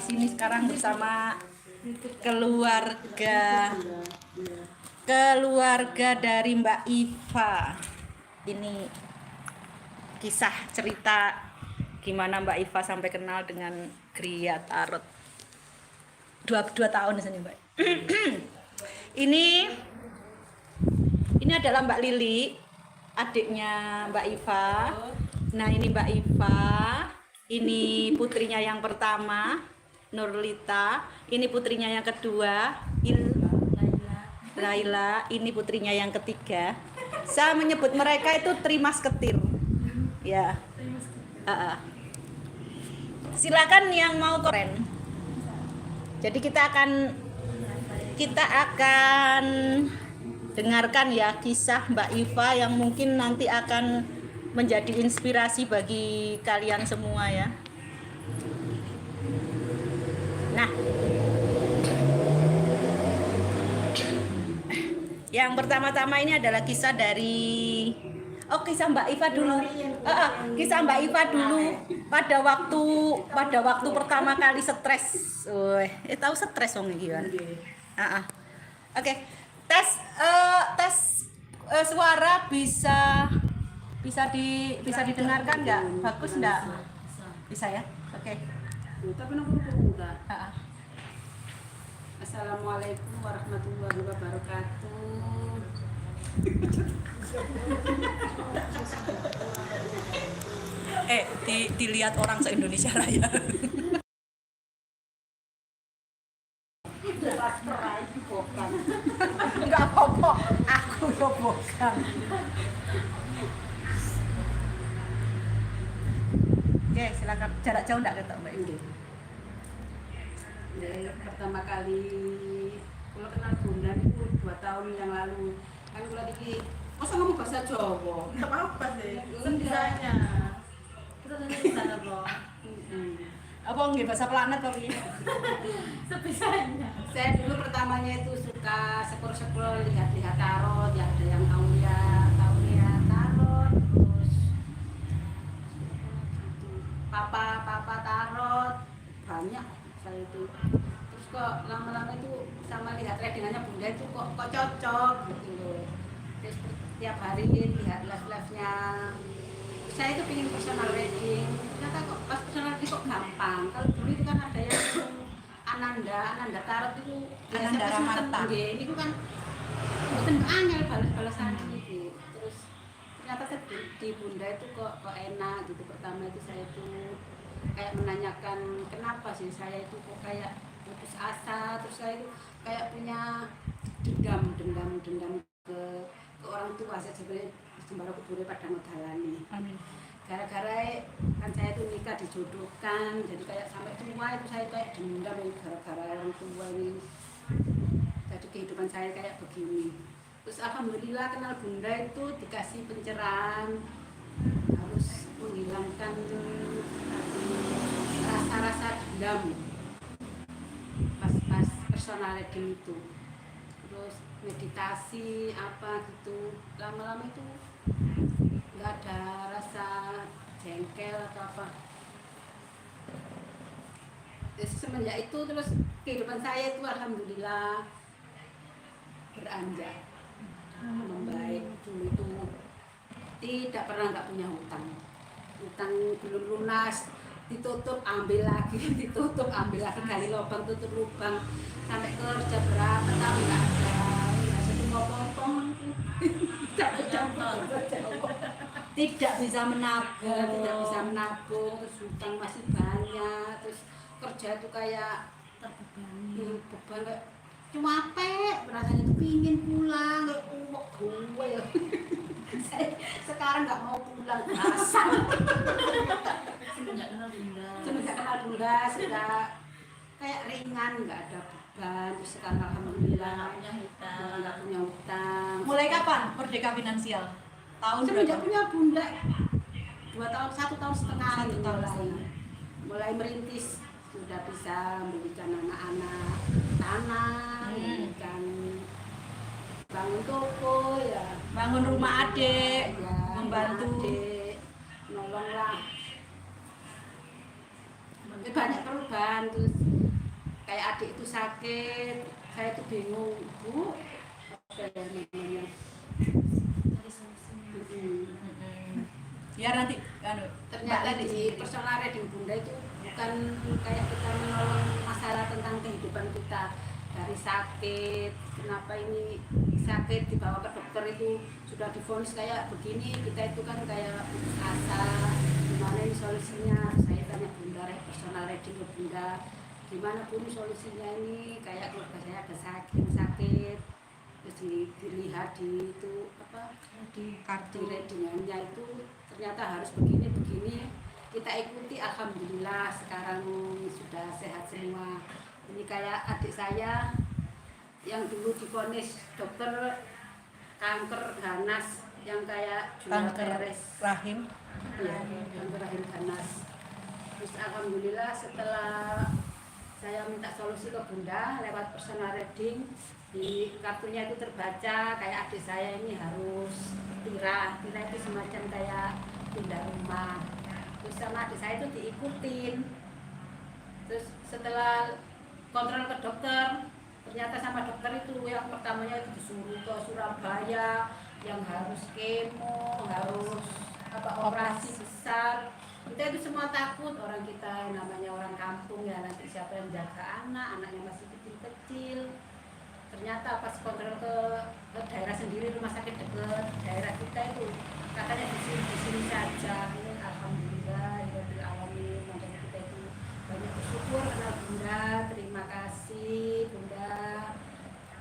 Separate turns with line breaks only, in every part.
di sini sekarang bersama keluarga dari Mbak Iva. Ini kisah cerita gimana Mbak Iva sampai kenal dengan Gria Tarot. 2 tahun di sini, Mbak. Ini adalah Mbak Lili, adiknya Mbak Iva. Nah, ini Mbak Iva. Ini putrinya yang pertama, Nurlita. Ini putrinya yang kedua, Laila. Ini putrinya yang ketiga. Saya menyebut mereka itu Trimasketir. Ya. Silakan yang mau keren. Jadi kita akan dengarkan ya kisah Mbak Iva yang mungkin nanti akan menjadi inspirasi bagi kalian semua ya. Nah, yang pertama-tama ini adalah kisah dari kisah Mbak Iva dulu. Kisah Mbak Iva dulu pada waktu pertama kali stres. Tahu stres wong iki kan. Oke. Tes suara bisa didengarkan nggak? Bagus nggak? Bisa ya? Oke.
Tapi nomor udah. Assalamualaikum warahmatullahi wabarakatuh.
Dilihat orang se-Indonesia Raya. Enggak apa-apa, aku yo bukan. Oke, silakan. Jarak jauh enggak ketok Mbak Ibu?
Pertama kali kalau kenal Bunda itu 2 tahun yang lalu. Kan kalau masa ngomong bahasa Jawa?
Enggak apa-apa sih.
Sendirinya.
Kita tanya di sana, Bro.
Apa nggih bahasa planet tapi?
Sebisanya.
Saya dulu pertamanya itu suka scroll lihat-lihat tarot, ya ada yang Aulia tarot, terus papa tarot, banyak saya itu. Terus kok lama-lama itu sama lihat readingannya Bunda itu kok cocok gitu loh. Terus tiap hari lihat live-nya. Saya itu pengen personal reading, ternyata kok pas personal reading kok gampang. Kalau dulu itu kan ada yang Ananda tarot itu
Ananda Ramarta.
Ini kan bukan angel balas-balasan gitu. Terus ternyata di Bunda itu kok enak gitu. Pertama itu saya itu kayak menanyakan kenapa sih saya itu kok kayak putus asa, terus saya itu kayak punya dendam ke orang tua. Saya sebenarnya sembara kubure pada ngegalani.
Amin.
Gara-gara kan saya itu nikah dijodohkan, jadi kayak sampai tua itu saya kayak dendam gara-gara orang tua ini. Jadi kehidupan saya kayak begini. Terus alhamdulillah kenal Bunda itu dikasih pencerahan, harus menghilangkan rasa-rasa dendam pas personal reading itu. Terus meditasi apa gitu, lama-lama itu nggak ada rasa jengkel atau apa. Terus semenjak itu terus kehidupan saya itu alhamdulillah beranjak, membaik. Dulu itu tidak pernah nggak punya hutang belum lunas, ditutup ambil lagi, ditutup ambil lagi, gali lubang tutup lubang, sampai kerja berapa tahun nggak ada satu potong tidak bisa menabung, terus hutang masih banyak, terus kerja itu kayak beban kayak capek, rasanya tuh pingin pulang, kayak gue ya. Sekarang nggak mau pulang, asal.
Semenjak kenal
Bunda sudah kayak ringan, nggak ada beban. Terus sekarang alhamdulillah nggak punya hutang.
Mulai kapan merdeka finansial? Tahun
Semenjak
berapa?
punya Bunda 1 tahun setengah.
1 tahun setengah.
Mulai merintis, sudah bisa memberikan anak-anak tanah, memberikan bangun toko ya,
Bangun rumah adik,
ya,
membantu
adik, nolonglah. Banyak perubahan, terus kayak adik itu sakit, saya tuh bingung, Bu, apa ya namanya?
Ya nanti
Ternyata di personal reading Bunda itu bukan kayak kita menolong masalah tentang kehidupan kita dari sakit, kenapa ini sakit dibawa ke dokter itu sudah divonis kayak begini, kita itu kan kayak putus asa, gimana ini solusinya? Saya tanya Bunda, personal reading ke Bunda, gimana pun solusinya ini, kayak keluarga saya ada sakit, terus dilihat di itu apa di kartu readingannya itu ternyata harus begini kita ikuti, alhamdulillah sekarang sudah sehat semua. Ini kayak adik saya yang dulu divonis dokter kanker ganas yang kayak jual beres
rahim.
ya, kanker rahim ganas. Terus alhamdulillah setelah saya minta solusi ke Bunda lewat personal reading, di kartunya itu terbaca kayak adik saya ini harus tira itu semacam kayak pindah rumah. Terus sama adik saya itu diikutin. Terus setelah kontrol ke dokter, ternyata sama dokter itu yang pertamanya itu disuruh ke Surabaya yang harus kemo, harus operasi besar. Kita itu semua takut, orang kita namanya orang kampung ya, nanti siapa yang jaga anaknya masih kecil-kecil. Ternyata pas kontrol ke daerah sendiri, rumah sakit dekat daerah kita itu katanya di sini saja. Ini alhamdulillah ya alamin, makanya kita itu banyak bersyukur karena Bunda, terima kasih Bunda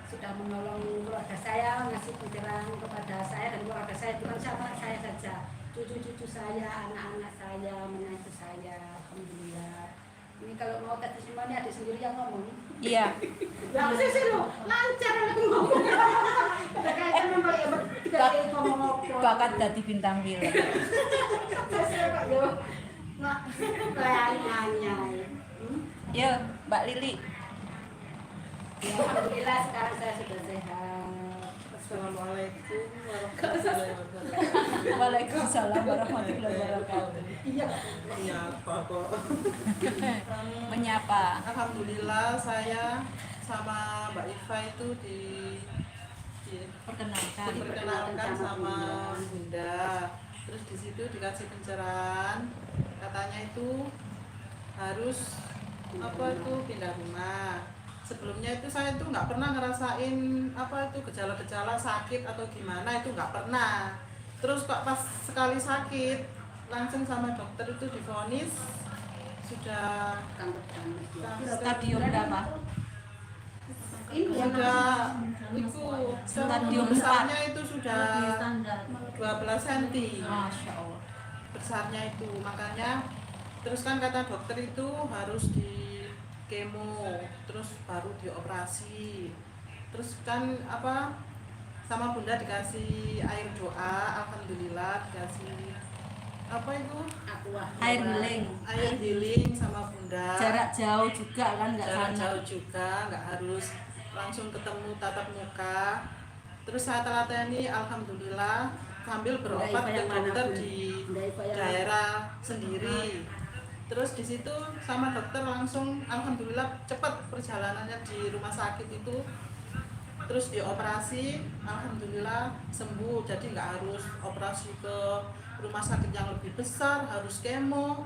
sudah menolong keluarga saya, ngasih pencerahan kepada saya dan keluarga saya, bukan siapa saya saja, cucu-cucu saya, anak-anak saya, menantu saya, alhamdulillah. Ini kalau mau tadi semuanya adik sendiri yang ngomong.
Iya.
Ya aku sih lo lancar lagi ngomong. Kayaknya memang ya tidak ngomong
Bakat dadi bintang film.
saya kok yo nggak kayaknya.
Ya, Mbak Lili.
Ya, alhamdulillah sekarang saya sudah sehat.
Assalamualaikum warahmatullahi wabarakatuh.
Waalaikumsalam warahmatullahi wabarakatuh.
Iya.
Menyapa kok.
Menyapa.
Alhamdulillah saya sama Mbak Iva itu
Perkenalkan.
diperkenalkan sama Bunda. Terus di situ dikasih pencerahan, katanya itu harus apa itu pindah rumah. Sebelumnya itu saya itu nggak pernah ngerasain apa itu gejala-gejala sakit atau gimana, itu nggak pernah. Terus kok pas sekali sakit langsung sama dokter itu divonis sudah
Stadium berapa?
Ini yang
sudah itu
Stadium
besarnya itu sudah 12 cm
Masya Allah.
besarnya itu, makanya terus kan kata dokter itu harus di kemo terus baru dioperasi. Terus kan apa sama Bunda dikasih air doa, alhamdulillah dikasih apa itu
Air healing.
air healing sama Bunda.
Jarak jauh juga kan nggak
Jarak
sana.
jauh juga, nggak harus langsung ketemu tatap muka. Terus saya telateni alhamdulillah sambil berobat ke dokter di daerah sendiri. Terus di situ sama dokter langsung alhamdulillah cepat perjalanannya di rumah sakit itu. Terus dioperasi, alhamdulillah sembuh. Jadi nggak harus operasi ke rumah sakit yang lebih besar, harus kemo.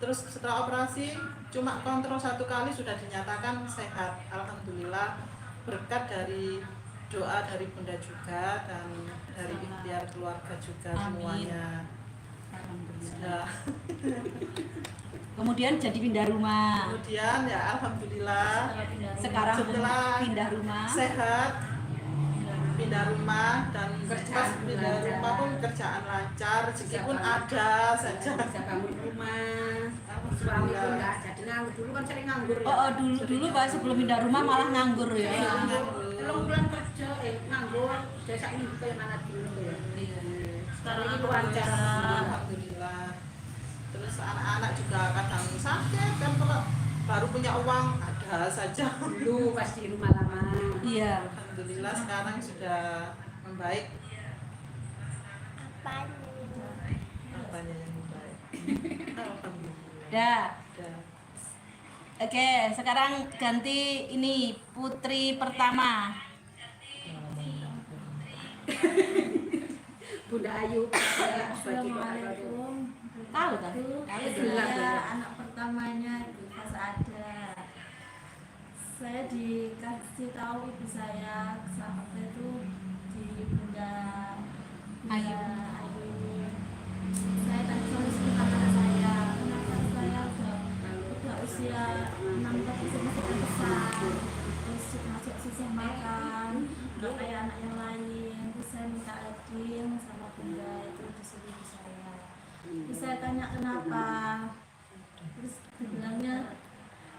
Terus setelah operasi cuma kontrol 1 kali sudah dinyatakan sehat, alhamdulillah. Berkat dari doa dari Bunda juga dan dari ikhtiar keluarga juga.
Amin.
Semuanya sudah.
Kemudian jadi pindah rumah.
Kemudian ya alhamdulillah
Sekarang
setelah
pindah rumah.
sehat, pindah rumah dan
Kerjaan
pas pindah
lancar.
rumah pun kerjaan lancar, rezeki pun ada saja.
bisa bangun rumah, suami pun nggak jadi nganggur, dulu kan sering nganggur ya.
Oh, dulu Pak sebelum pindah rumah malah nganggur ya.
Iya, nganggur. Bulan kerja nganggur, desa ini kayak mana dulu ya. Sekarang ini lancar.
Alhamdulillah. Terus anak-anak juga kadang sakit kan, kalau baru punya uang ada saja.
Dulu pas di rumah lama.
Iya.
Alhamdulillah sekarang sudah membaik. Apanya yang membaik? Alhamdulillah.
Dah.
Sudah.
Oke, sekarang ganti ini putri pertama.
Bunda Ayu.
Assalamualaikum.
Tahu kan?
Saya anak pertamanya Diva Saada. Saya dikasih tahu ibu saya saat itu di Bunda
Ayu.
Ayu. Saya tadi solusi anak saya, kenapa saya udah usia 6 tahun masih besar, terus masuk susah makan, nggak kayak anak yang lain. Terus saya minta ading sama bunda itu disuruh ibu saya. Terus saya tanya kenapa, terus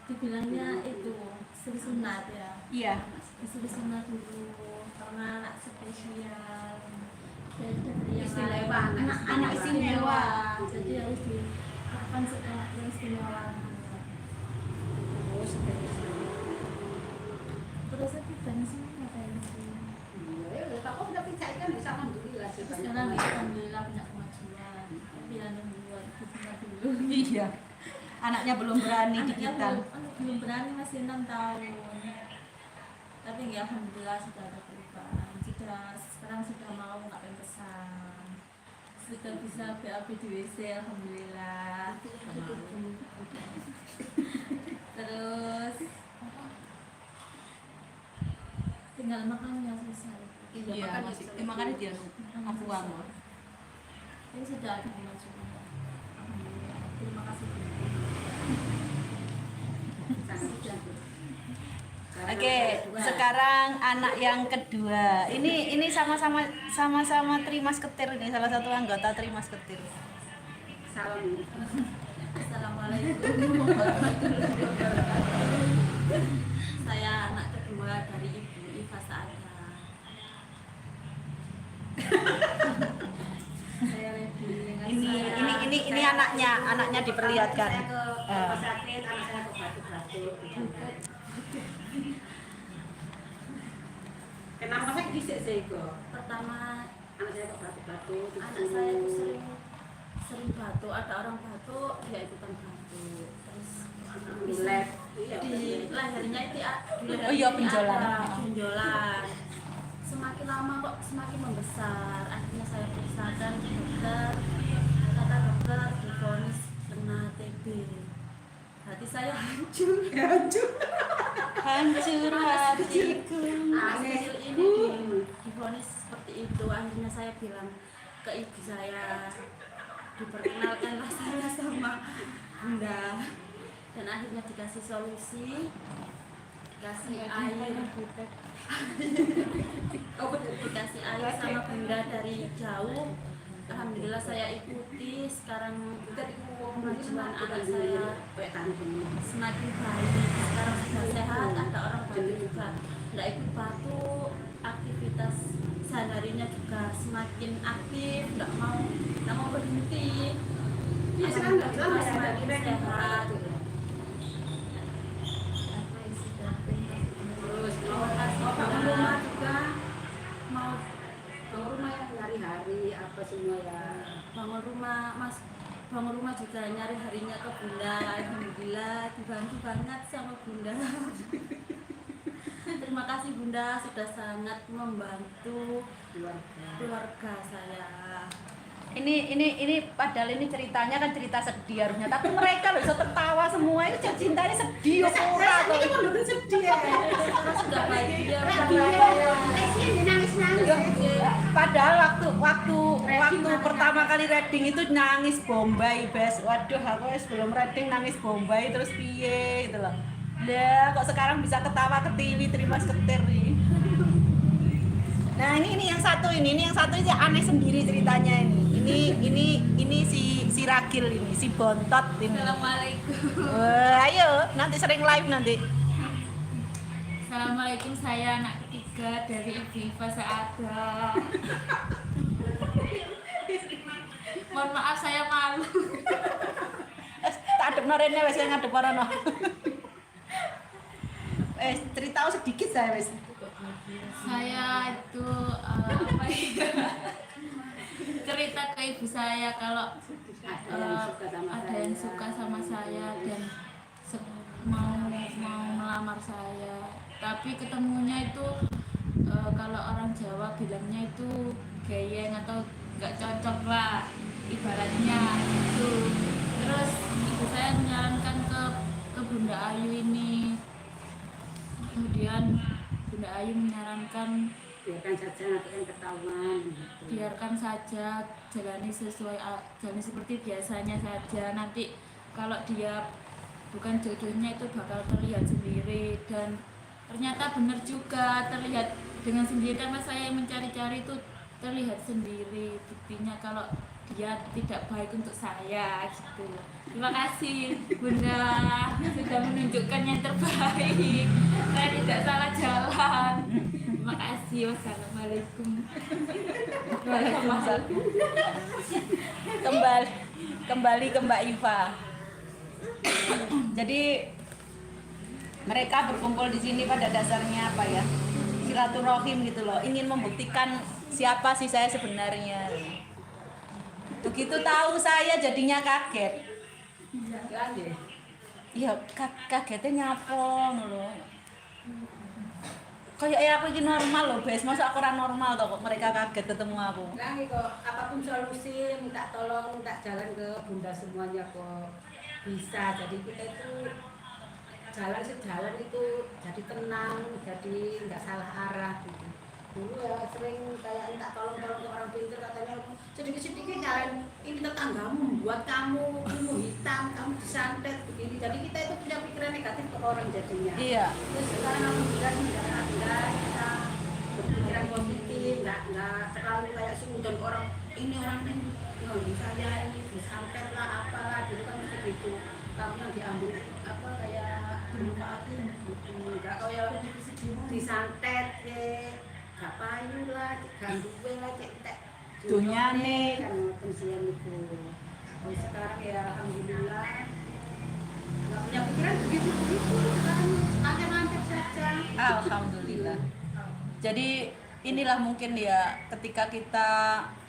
dibilangnya itu istri sunat ya.
Iya.
Istri sunat dulu karena anak spesial. Dari yang
Istimewa,
lain. Anak istimewa.
istimewa.
Jadi harus dilakukan anak yang istimewa. Terus aku tanya sih ngapain sih?
Ya udah tak kok udah pincak kan bisa alhamdulillah sih.
Terus sekarang alhamdulillah punya kemajuan. Tapi yang membuat kita dulu.
Iya. Anaknya belum berani
Anaknya
digital.
belum berani, masih 6 tahun. Tapi ya alhamdulillah sudah ada perubahan. Sekarang sudah mau nggak pesan. Sudah bisa BAB di WC alhamdulillah. Terus tinggal makannya selesai.
Iya, masih. Makanya dia aku uang.
Ini sudah ada kemajuan. Alhamdulillah. Terima kasih.
Oke, sekarang anak yang kedua. Ini sama-sama Trimas Ketir ini, salah satu anggota Trimas Ketir.
Salam.
Assalamualaikum. Saya anak kedua dari Ibu Iva Saada. Saya
Ini anaknya diperlihatkan.
Saya ke rumah sakit, anak saya ke batuk-batuk. Kenapa saya disik sih kok?
pertama
Anak saya kok batuk-batuk.
anak saya itu sering batuk, ada orang batuk dia ikutan batuk, terus
Relax. Iya,
di lehernya itu
Oh iya, benjolan.
ada benjolan. Semakin lama kok semakin membesar. Akhirnya saya periksakan ke dokter, kata dokter divonis kena TB. Hati saya hancur.
Hancur hatiku.
Anak kecil ini divonis seperti itu. Akhirnya saya bilang ke ibu saya, diperkenalkanlah saya sama bunda, dan akhirnya dikasih solusi, dikasih air, dikasih air sama bunda dari jauh. Alhamdulillah saya ikuti. Sekarang kemajuan anak saya semakin baik. Sekarang sudah sehat, ada orang batuk juga nggak ikut batuk. Aktivitas sehari-harinya juga semakin aktif, nggak mau berhenti.
Iya, sekarang nggak lama ya,
Semakin
ada
sehat.
Terus mau bangun rumah juga, mau bangun rumah ya hari-hari apa semua ya.
Bangun rumah juga nyari harinya ke bunda. Alhamdulillah dibantu banget sama bunda. Terima kasih bunda, sudah sangat membantu keluarga saya.
Ini padahal ini ceritanya kan cerita sedih harusnya, tapi mereka loh bisa tertawa semua, itu cintanya sedih kok ora kok.
Ini mau sedih ya.
Sekarang sudah bahagia.
Padahal waktu pertama kali reading itu nangis Bombay, Bes. Waduh, aku sebelum reading nangis Bombay terus piye gitu loh. Lah, kok sekarang bisa ketawa ke TV Trimas Ketir nih. Nah, ini yang satu ini aneh sendiri ceritanya ini. Ini si Ragil ini, si Bontot ini.
Assalamualaikum.
Ayo, nanti sering live nanti.
Assalamualaikum, saya anak ketiga dari Ibu Iva Saada. Mohon maaf saya malu.
Tak adep norene wes ngadep ora no. Cerita sedikit saya wes.
Saya itu apa ya? Cerita ke ibu saya kalau
Ada yang suka sama
ada
saya.
yang suka sama saya dan mau melamar saya, tapi ketemunya itu kalau orang Jawa bilangnya itu geyeng atau nggak cocok lah ibaratnya itu. Terus ibu saya menyarankan ke Bunda Ayu ini, kemudian Bunda Ayu menyarankan
biarkan saja nanti yang ketahuan gitu.
biarkan saja, jalani seperti biasanya saja, nanti kalau dia bukan jodohnya itu bakal terlihat sendiri. Dan ternyata benar juga, terlihat dengan sendiri, karena saya yang mencari-cari itu terlihat sendiri buktinya kalau dia tidak baik untuk saya gitu. Terima kasih Bunda sudah menunjukkan yang terbaik, saya tidak salah jalan. Terima kasih. Wassalamualaikum.
Waalaikumsalam. Kembali ke Mbak Iva. Jadi mereka berkumpul di sini pada dasarnya apa ya? Silaturahim gitu loh, ingin membuktikan siapa sih saya sebenarnya. Begitu tahu saya jadinya kaget. Iya, kagetnya nyapong loh. Kayak aku ini normal loh, Bes. Masa aku orang normal toh kok mereka kaget ketemu aku.
Lagi kok apapun solusi minta tolong, minta jalan ke Bunda semuanya kok bisa. Jadi kita itu jalan sejalan itu jadi tenang, jadi nggak salah arah gitu. Dulu ya sering kayak minta tolong ke orang pintar, katanya sedikit-sedikit jalan ini tetanggamu membuat kamu ilmu hitam, kamu disantet begini. Jadi kita itu punya pikiran negatif ke orang jadinya.
Iya.
Terus sekarang alhamdulillah enggak, kita berpikiran positif, enggak terlalu kayak sungguh orang ini saya ini disantet lah apalah, dulu kan begitu. Kamu yang diambil apa kayak bermanfaatin gitu, enggak kayak disantet gak payu lah, ganggu lah, cek
Dunyane
kan pensiun itu. Oh, sekarang ya alhamdulillah nggak punya pikiran begitu sekarang lancar saja.
alhamdulillah. Jadi inilah mungkin ya, ketika kita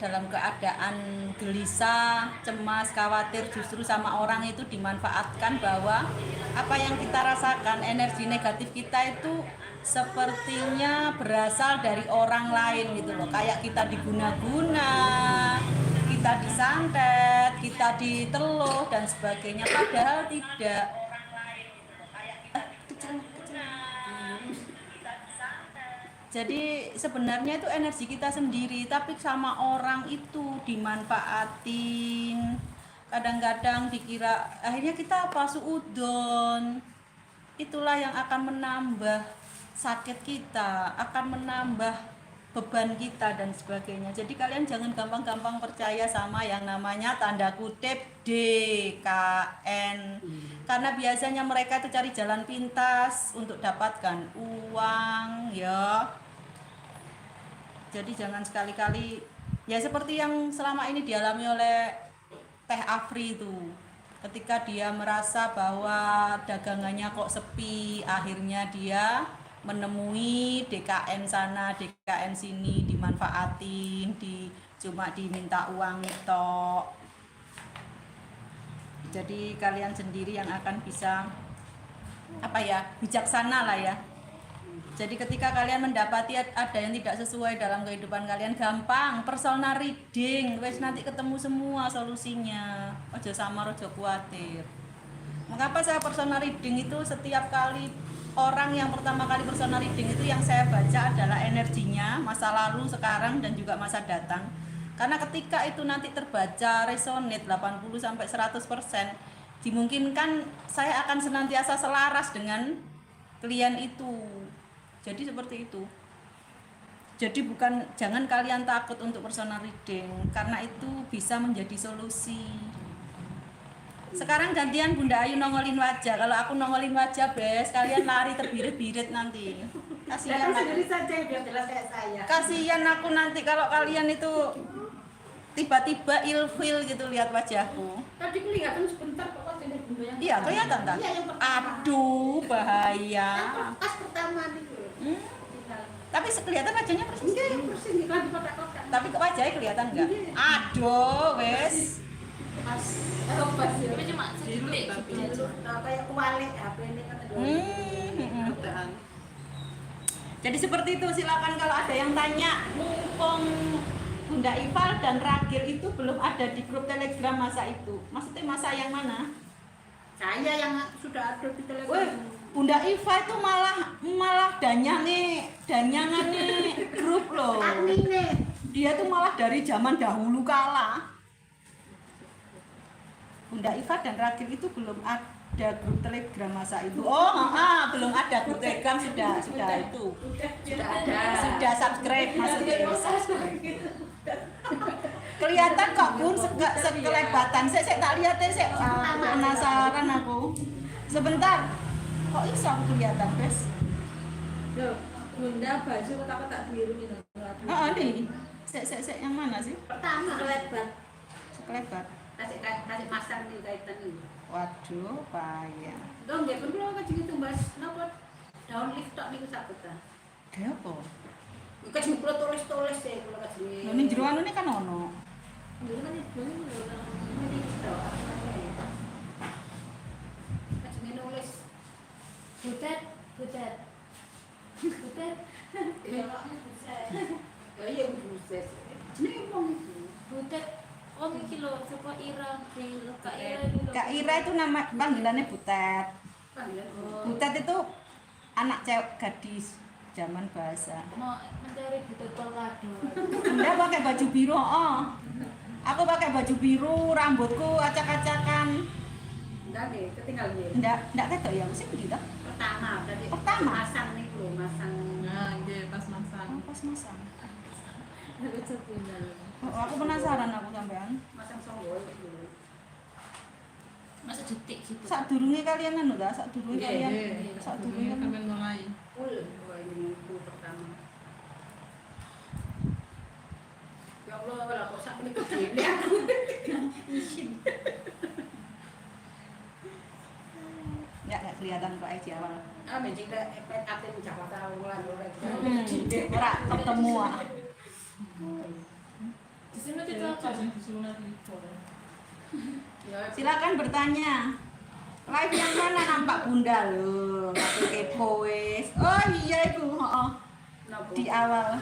dalam keadaan gelisah, cemas, khawatir, justru sama orang itu dimanfaatkan bahwa apa yang kita rasakan, energi negatif kita itu sepertinya berasal dari orang lain gitu loh. Kayak kita diguna-guna, kita disantet, kita diteluh dan sebagainya, padahal tidak. Jadi sebenarnya itu energi kita sendiri, tapi sama orang itu dimanfaatin. Kadang-kadang dikira akhirnya kita apa, suudon. Itulah yang akan menambah sakit kita, akan menambah beban kita dan sebagainya. Jadi kalian jangan gampang-gampang percaya sama yang namanya tanda kutip DKN. Karena biasanya mereka itu cari jalan pintas untuk dapatkan uang ya. Jadi jangan sekali-kali ya seperti yang selama ini dialami oleh Teh Afri itu. Ketika dia merasa bahwa dagangannya kok sepi, akhirnya dia menemui DKN sana, DKN sini, dimanfaatin, cuma diminta uang tok. Jadi kalian sendiri yang akan bisa apa ya, bijaksana lah ya. Jadi ketika kalian mendapati ada yang tidak sesuai dalam kehidupan kalian, gampang personal reading, wes nanti ketemu semua solusinya. Ojo samar, ojo khawatir. Mengapa saya personal reading itu setiap kali orang yang pertama kali personal reading itu yang saya baca adalah energinya, masa lalu, sekarang dan juga masa datang. Karena ketika itu nanti terbaca resonate 80-100%, dimungkinkan saya akan senantiasa selaras dengan klien itu. Jadi seperti itu. Jadi jangan kalian takut untuk personal reading, karena itu bisa menjadi solusi. Sekarang gantian Bunda Ayu nongolin wajah. Kalau aku nongolin wajah, Bes, kalian lari terbirit-birit nanti. Kasihan aku.
Sendiri saja biar jelas kayak saya.
Kasihan aku nanti kalau kalian itu tiba-tiba ilfil gitu lihat wajahku.
Tadi kelihatan sebentar kok jadi Bunda yang.
Iya, kelihatan kan?
Iya, yang pertama.
Aduh, bahaya.
Pas pertama itu.
Tapi kelihatan wajahnya persis.
Enggak yang persis kan di kotak-kotak.
Tapi ke wajahnya kelihatan enggak? Aduh, wes.
pas
Pas ya.
Tapi cuma
Biru
sedetik
tapi
gitu.
Kayak kualik HP ini kan ada.
kerjaan.
Jadi seperti itu, silakan kalau ada yang tanya, mumpung Bunda Ival dan Ragil itu belum ada di grup Telegram masa itu. Maksudnya masa yang mana?
Saya yang sudah ada di
Wih,
Telegram.
Bunda Iva itu malah danyangan nih grup loh.
Admin nih.
Dia tuh malah dari zaman dahulu kala. Bunda Iva dan Ragil itu belum ada grup Telegram masa itu. Oh, belum ada grup Telegram, sudah itu.
Sudah ada.
Sudah subscribe maksudnya. Kelihatan kok Bun sekelebatan. Saya tak lihat saya penasaran aku. Sebentar. Kok iso aku kelihatan, Bes?
Loh, Bunda baju kotak-kotak biru itu.
Nih. Sek yang mana sih?
Pertama lebar.
Sekelebat.
Kasih masang nih kaitan ini.
Waduh, payah.
Dong, ya pun kalau kajing itu Mas, napa daun lift tok niku sabetan.
Dia apa?
Kajing kula tulis-tulis ya kula kajing.
Lho ning jero anune kan ono.
Dulu kan itu ini tok. Kajing nulis
Butet.
ya iya buset. Ini ngomong itu.
Butet. Oh iki lho, saka Ira, Kak Ira iki lho.
Kak Ira itu nama panggilannya Butet.
Panggilan.
Butet itu anak cewek gadis zaman bahasa.
Mau mencari butet polkadot.
Bunda pakai baju biru, Aku pakai baju biru, rambutku acak-acakan.
Enggak nih, ketinggalan nih.
Enggak ketok ya, mesti gitu.
Pertama, berarti
Pertama?
masang nih lho, masang.
Nah, dia pas masang.
Pas masang.
Aku cepundal.
Aku penasaran aku sampean.
Masang songgol itu.
Masa detik gitu.
Sak durunge kalian anu ta, sak durunge
Iya,
kalian.
Iya,
Sak
dulu
durunge
kalian mulai.
Full, wah ini full pertama. Ya Allah, kalau kok sak ini kecil aku. Izin.
Enggak kelihatan kok aja awal.
Ah, menjadi efek atin Jakarta ulang ulang.
Ora ketemu.
Di sini kita apa?
Ya,
Silakan bertanya. Live yang mana nampak Bunda loh? Aku kepo wis. Oh iya itu,
kenapa?
di awal.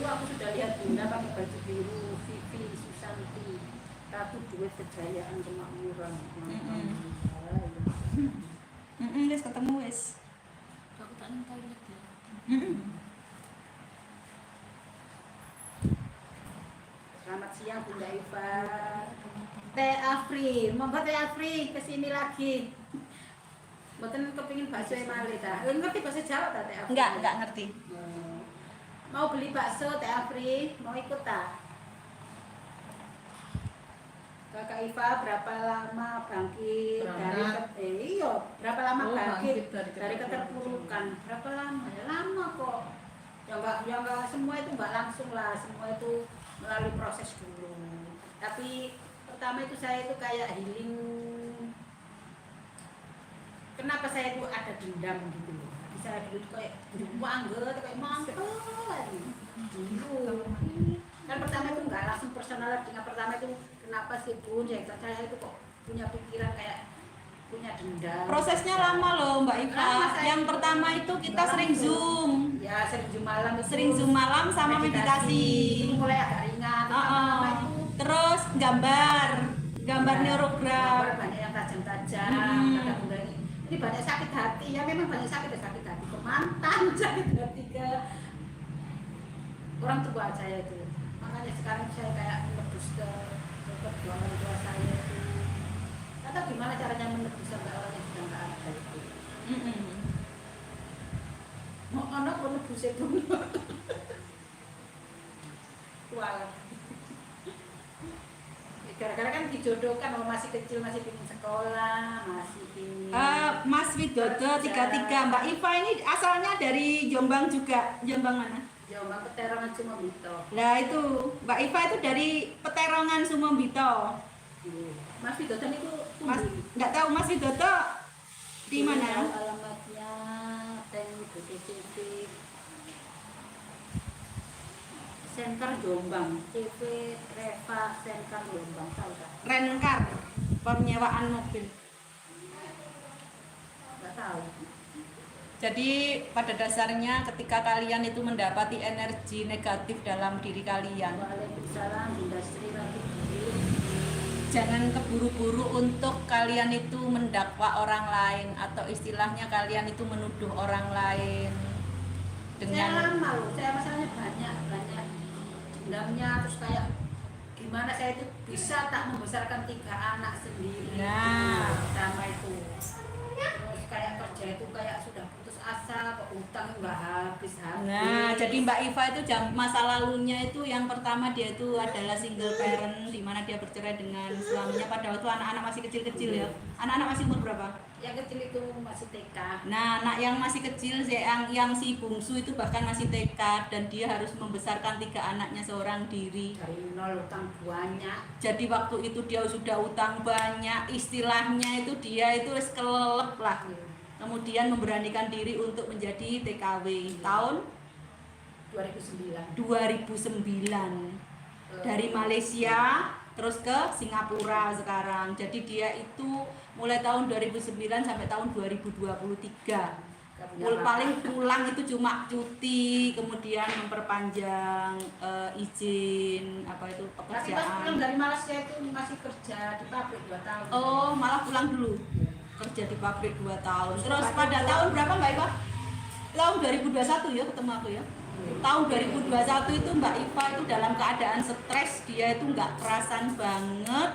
Aku sudah lihat Bunda pakai baju biru, Vivi, Susanti, Ratu Duet Kejayaan Kemakmuran.
Wis ketemu wis.
Aku tak nang toilet ya.
Selamat siang Bunda Iva. Teh Afri, monggo Teh Afri kesini lagi. Mboten kepingin bakso malih ta. Ngerti bahasa Jawa ta Teh Afri?
Enggak ngerti.
Mau beli bakso Teh Afri, mau ikut ta? Kakak Iva berapa lama bangkit
Berangkat.
berapa lama bangkit
bangkit
dari keterpurukan? Berapa lama? Ya lama kok. Ya enggak semua itu enggak langsung lah, semua itu melalui proses dulu. Tapi pertama itu saya itu kayak healing. Kenapa saya itu ada dendam gitu loh? Bisa dulu tuh kayak bangga, kayak mangkel dulu. Kan pertama itu enggak langsung personal, dengan pertama itu kenapa sih Bun, ya saya itu kok punya pikiran kayak punya dendam.
Prosesnya lama loh Mbak Iva.
Lama, saya
Yang
itu.
pertama itu kita
Lama
sering
itu.
Zoom.
Ya sering Zoom malam itu.
Sering Zoom malam sama meditasi.
Itu mulai agak ringan. Lama-lama itu
Terus gambar
gambar
neurograf.
banyak yang tajam-tajam. Kata Bunda ini banyak sakit hati. Ya memang banyak sakit hati ke mantan, sakit hati ke orang tua saya itu. Makanya sekarang saya kayak menebus ke kedua orang tua saya itu. Atau gimana caranya menebus sampai orang yang sudah nggak ada itu. Mau anak menebus itu. Kualat. Gara-gara kan dijodohkan, masih kecil, masih ingin sekolah, masih ingin.
Mas Widodo 33. Mbak Iva ini asalnya dari Jombang juga. Jombang mana?
Jombang Peterongan Sumobito.
Nah itu Mbak Iva itu dari Peterongan Sumombito.
Mas Widodo itu
Mas nggak tahu Mas Widodo di mana?
Alamatnya dan BPCP. Sencar Jombang, CV Reva Sencar Jombang, tahu tak?
Rencar, penyewaan mobil.
Nggak tahu.
Jadi pada dasarnya ketika kalian itu mendapati energi negatif dalam diri kalian,
Waalaikumsalam, Bunda Sri lagi.
jangan keburu-buru untuk kalian itu mendakwa orang lain atau istilahnya kalian itu menuduh orang lain
Saya
dengan
lama loh, saya masalahnya banyak dendamnya, terus kayak gimana saya itu bisa tak membesarkan 3 anak sendiri.
Nah.
Pertama itu terus kayak kerja itu kayak sudah putus asa, kok utang nggak habis.
Nah, jadi Mbak Iva itu masa lalunya itu yang pertama dia itu adalah single parent di mana dia bercerai dengan suaminya pada waktu anak-anak masih kecil-kecil ya. Anak-anak masih umur berapa?
Yang kecil itu masih TK.
Nah, anak yang masih kecil yang si bungsu itu bahkan masih TK dan dia harus membesarkan 3 anaknya seorang diri.
Dari nol utang banyak.
Jadi waktu itu dia sudah utang banyak, istilahnya itu dia itu kelelep lah. Kemudian memberanikan diri untuk menjadi TKW tahun 2009 dari Malaysia terus ke Singapura sekarang. Jadi dia itu mulai tahun 2009 sampai tahun 2023. Paling pulang itu cuma cuti, kemudian memperpanjang izin apa itu
Tapi pas
pekerjaan.
pulang dari Malaysia itu masih kerja di pabrik 2 tahun.
Oh, malah pulang dulu. Kerja di pabrik 2 tahun. Terus pada tahun berapa Mbak Iva? Tahun 2021 ya ketemu aku ya. Tahun 2021 itu Mbak Iva itu dalam keadaan stres, dia itu nggak kerasan banget,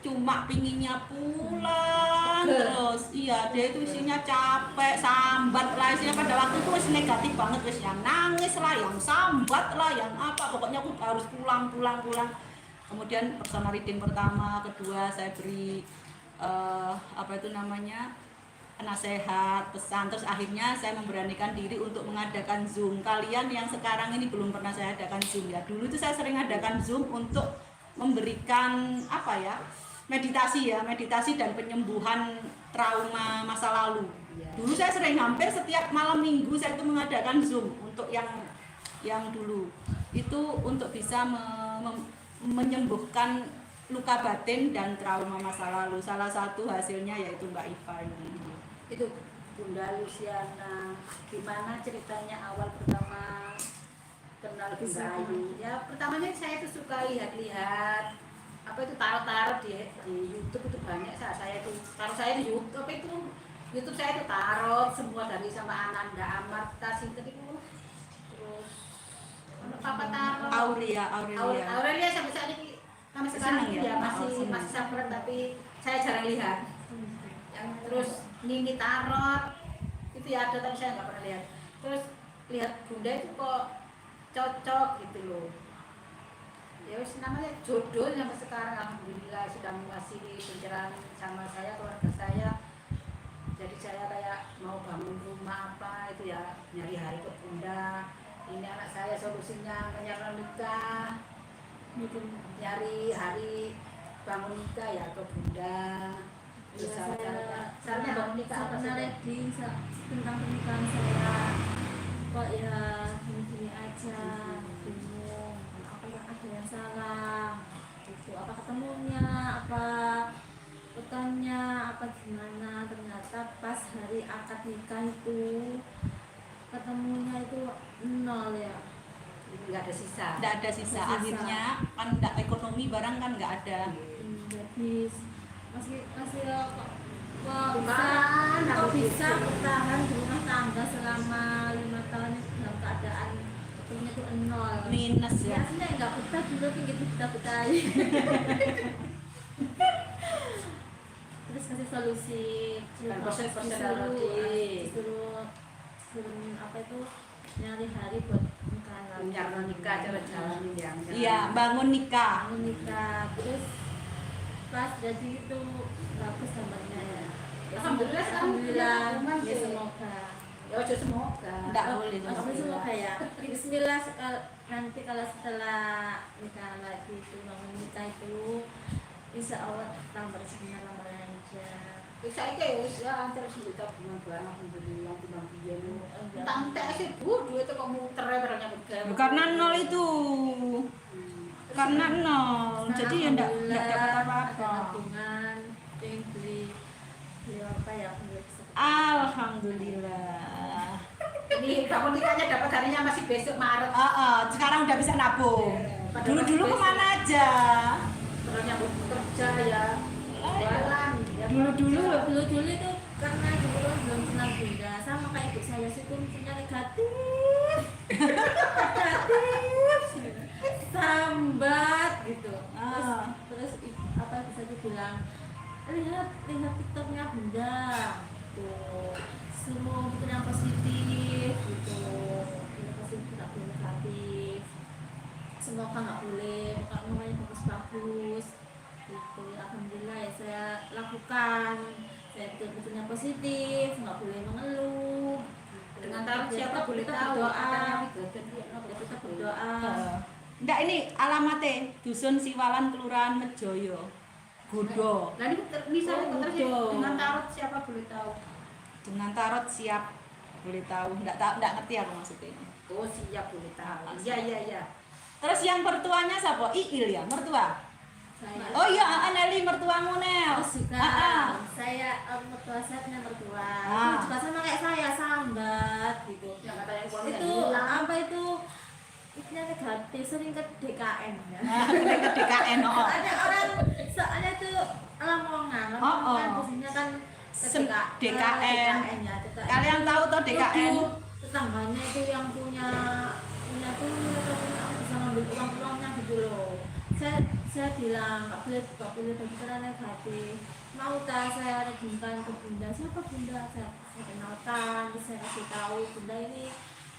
cuma pinginnya pulang terus. Iya, dia itu isinya capek, sambat lah isinya pada waktu itu wis negatif banget, wis yang nangis lah, yang sambat lah, yang apa, pokoknya aku harus pulang. Kemudian bersama reading pertama, kedua saya beri apa itu namanya nasihat, pesan, terus akhirnya saya memberanikan diri untuk mengadakan Zoom. Kalian yang sekarang ini belum pernah saya adakan Zoom ya. Dulu itu saya sering adakan Zoom untuk memberikan apa ya? Meditasi dan penyembuhan trauma masa lalu. Dulu saya sering hampir setiap malam Minggu saya itu mengadakan Zoom untuk yang dulu. Itu untuk bisa menyembuhkan luka batin dan trauma masa lalu. Salah satu hasilnya yaitu Mbak Iva ini.
Itu Bunda Luciana, gimana ceritanya awal pertama kenal Bunda Ayu? Ya pertamanya saya itu suka lihat-lihat apa itu tarot di YouTube itu banyak. Saya itu tarot saya di YouTube YouTube saya itu tarot semua dari sama Ananda Amarta Sinten itu terus apa tarot Aurelia sampai saat ini sampai sekarang
ya?
ya masih sabar, tapi saya jarang lihat. Yang terus Nini tarot itu ya ada tapi saya nggak pernah lihat. Terus lihat Bunda itu kok cocok gitu loh. Ya wis namanya jodoh sampai sekarang alhamdulillah sudah mengasih pencerahan sama saya, keluarga saya. Jadi saya kayak mau bangun rumah apa itu ya nyari hari ke Bunda. Ini anak saya solusinya menyerang nikah. Nyari hari bangun nikah ya ke Bunda. Caranya bangun nikah apa
pernah
saja?
reading tentang pernikahan saya, kok ya gini-gini aja, bingung apa yang ada yang salah itu, apa ketemunya, apa petanya, apa gimana. Ternyata pas hari akad nikah itu ketemunya itu 0 ya,
Nggak ada sisa.
Nggak ada sisa. Akhirnya kan nggak ekonomi barang kan nggak ada.
habis masih kok
Gimana?
bisa bertahan di rumah tangga selama 5 tahun dalam keadaan ketemunya itu 0
Minus ya.
biasanya nggak betah juga pinggir betah terus kasih solusi
Dan proses-proses
disuruh apa itu nyari hari buat
nikah jalan-jalan yang
Iya, bangun nikah.
terus pas jadi itu bagus gambarnya ya.
Alhamdulillah sekarang
Alhamdulillah
punya
ya
rumah.
semoga
Ya ojo semoga.
Nggak boleh.
Maksudnya semoga ya. Bismillah nanti kalau setelah nikah lagi itu bangun nikah itu insya Allah tambah rezekinya tambah lancar.
Saya kayak ya antar sih tabungan barang alhamdulillah timbang biyen. Entek sih duit itu kok muter terus nyambut gawe.
Karena nol itu. Karena nol. Jadi ya enggak dapat apa-apa.
Tabungan yang beli apa ya?
Alhamdulillah.
Ini kamu nikahnya dapat harinya masih besok Maret.
Sekarang udah bisa nabung. Dulu-dulu kemana aja?
Terus nyambut kerja ya. Jualan. Ya.
Dulu itu karena dulu belum kenal bunda sama kayak ibu saya sih tuh punya negatif sambat gitu. Terus apa bisa dibilang lihat TikToknya bunda tuh semua bikin yang positif gitu, yang positif tidak boleh negatif, semoga nggak boleh namanya bagus-bagus gitu. Alhamdulillah ya saya lakukan, saya bikin yang positif, nggak boleh mengeluh gitu.
Dengan taruh siapa
Kita
boleh tahu
berdoa,
katanya
kita berdoa.
Enggak, ini alamatnya Dusun Siwalan Kelurahan Mejoyo. Gudo.
Nah ini misalnya terus dengan tarot siapa boleh tahu?
Dengan tarot siap boleh tahu. Enggak ngerti aku maksudnya.
Oh siap boleh tahu. Iya.
Terus yang mertuanya siapa? Iil ya, mertua.
Saya
Oh iya, Nelly mertuamu Nel.
terus juga saya mertua saya punya mertua juga sama kayak saya sambat gitu.
Yang katanya
Itu apa itu negatif, sering ke DKN ya.
Ke DKN.
Ada orang soalnya itu lamongan biasanya kan ke
DKN.
ya, DKN.
Kalian tahu toh DKN?
Itu tetangganya itu yang punya tuh bisa ngambil uang-uangnya gitu loh. Saya bilang nggak boleh berbicara negatif. Mau tak saya rejimkan ke bunda, siapa bunda? Saya kenalkan, saya kasih tahu bunda ini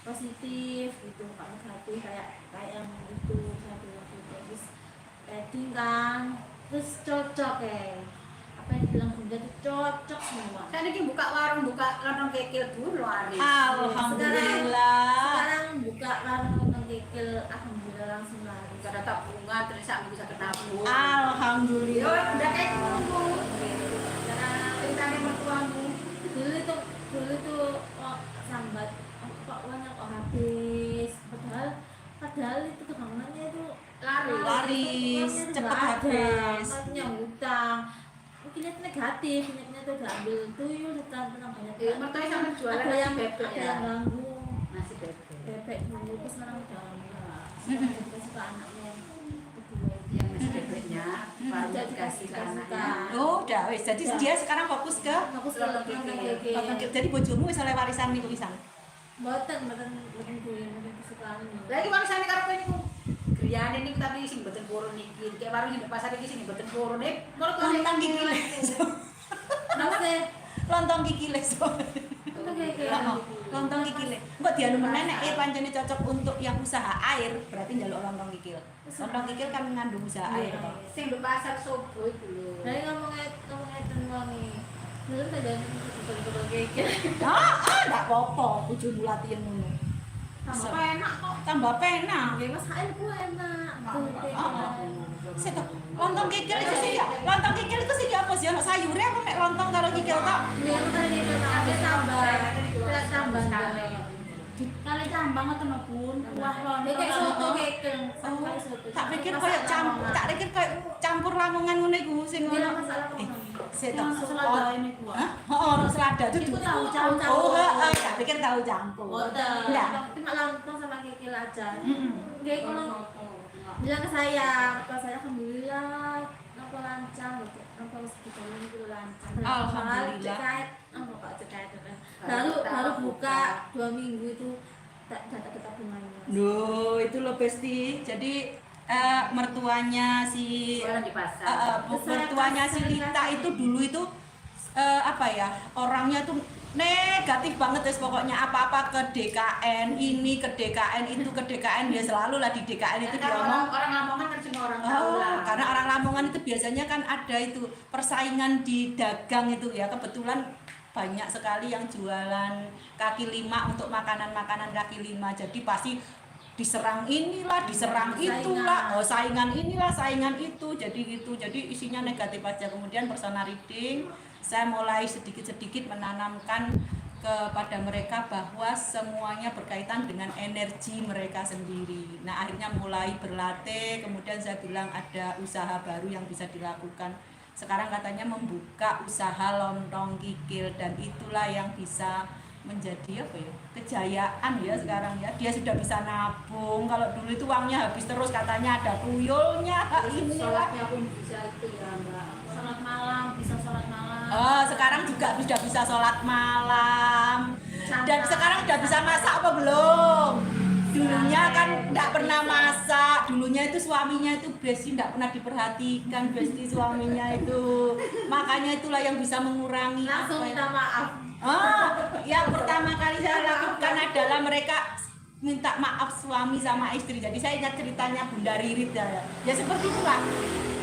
positif gitu, nggak negatif kayak yang itu. Saya bilang gitu, terus wedding kan, terus cocok apa yang bilang bunda itu cocok semua.
Saya ini buka warung, buka lontong kekil dulu hari.
Alhamdulillah.
Sekarang buka warung lontong kikil, alhamdulillah langsung lari.
Gak ada tabungan, terus aku bisa kenabung.
Alhamdulillah.
Yo, udah kayak tunggu. Karena ceritanya mertuamu.
Dulu tuh sambat kok banyak kok habis, padahal itu kebangunannya itu
Laris, cepet habis.
punya hutang, mungkin itu negatif, niatnya tuh gak ambil tuyul, hutang banyak.
Mertua sama jualan
Ada yang
nasi bebek
ada
ya.
yang ganggu
Nasi bebek.
bebek dulu, terus sekarang udah enggak. Sekarang dikasih ke anaknya yang kedua itu.
Yang nasi bebeknya baru dikasih ke anaknya.
Oh, udah wis. Jadi dia sekarang fokus ke
Fokus ke lontong kikil.
jadi bojomu wis oleh warisan itu pisan.
Mboten kuwi, mboten kesukaan.
Lagi warisan karo kowe niku. Griyane niku tapi sing mboten purun niki. Kayak warung di pasar iki sing mboten purun nek.
Lontong kikil.
Nase
Lontong kikil.
lontong kikil.
Lontong kikil. Mbok dianu meneh pancene cocok untuk yang usaha air, berarti njaluk lontong kikil. Lontong kikil kan mengandung usaha air.
Sing di pasar Sobo iku lho.
Dari ngomongnya ten wangi. Dulu saja betul-betul kikil.
Enggak apa-apa, bojomu latihan ngono.
Tambah enak kok.
Tambah penak.
Nggih Mas Ail ku enak.
Seto, lontong kikil itu sih ya. Lontong kikil itu sih apa sih? Ono sayure apa mek lontong karo kikil tok?
Dia tadi ada tambah. Kali tambah ngoten lho Bun. Wah lontong. Kayak soto kikil.
Tak pikir kayak campur lamongan ngono iku sing ngono. Seto. Ono selada itu.
Itu tahu campur.
Oh, heeh, tak pikir tahu campur. Enggak.
Cuma lontong sama kikil aja. Nggih kalau bilang ke saya alhamdulillah nampak lancar gitu, nampak hospital ini tuh lancar.
Alhamdulillah.
Cekait, baru buka 2 minggu itu tak dapat tabungannya.
Duh, itu loh Besti. Jadi mertuanya si
Jualan di pasar.
mertuanya si Lita itu dulu itu apa ya, orangnya tuh negatif banget guys, pokoknya apa-apa ke DKN, ini ke DKN, itu ke DKN, dia selalu lah di DKN itu dia ngomong.
Orang Lamongan kan semua orang tahu lah.
Karena orang Lamongan itu biasanya kan ada itu persaingan di dagang itu ya, kebetulan banyak sekali yang jualan kaki lima untuk makanan-makanan kaki lima, jadi pasti diserang inilah, diserang itulah, saingan inilah, saingan itu, jadi gitu, jadi isinya negatif aja. Kemudian persona reading saya mulai sedikit-sedikit menanamkan kepada mereka bahwa semuanya berkaitan dengan energi mereka sendiri. Nah, akhirnya mulai berlatih, kemudian saya bilang ada usaha baru yang bisa dilakukan. Sekarang katanya membuka usaha lontong kikil, dan itulah yang bisa menjadi apa ya, kejayaan ya sekarang ya. Dia sudah bisa nabung. Kalau dulu itu uangnya habis terus, katanya ada tuyulnya.
Sholatnya pun bisa itu ya Mbak.
Sholat malam, bisa sholat malam.
Oh, sekarang juga sudah bisa sholat malam. Dan sekarang sudah bisa masak apa belum? Dulunya kan tidak pernah masak. Dulunya itu suaminya itu Besti tidak pernah diperhatikan, Besti suaminya itu. Makanya itulah yang bisa mengurangi.
Langsung
apa ya.
minta maaf.
Yang pertama kali saya lakukan adalah mereka minta maaf suami sama istri. Jadi saya ingat ceritanya Bunda Ririt ya. Ya seperti itulah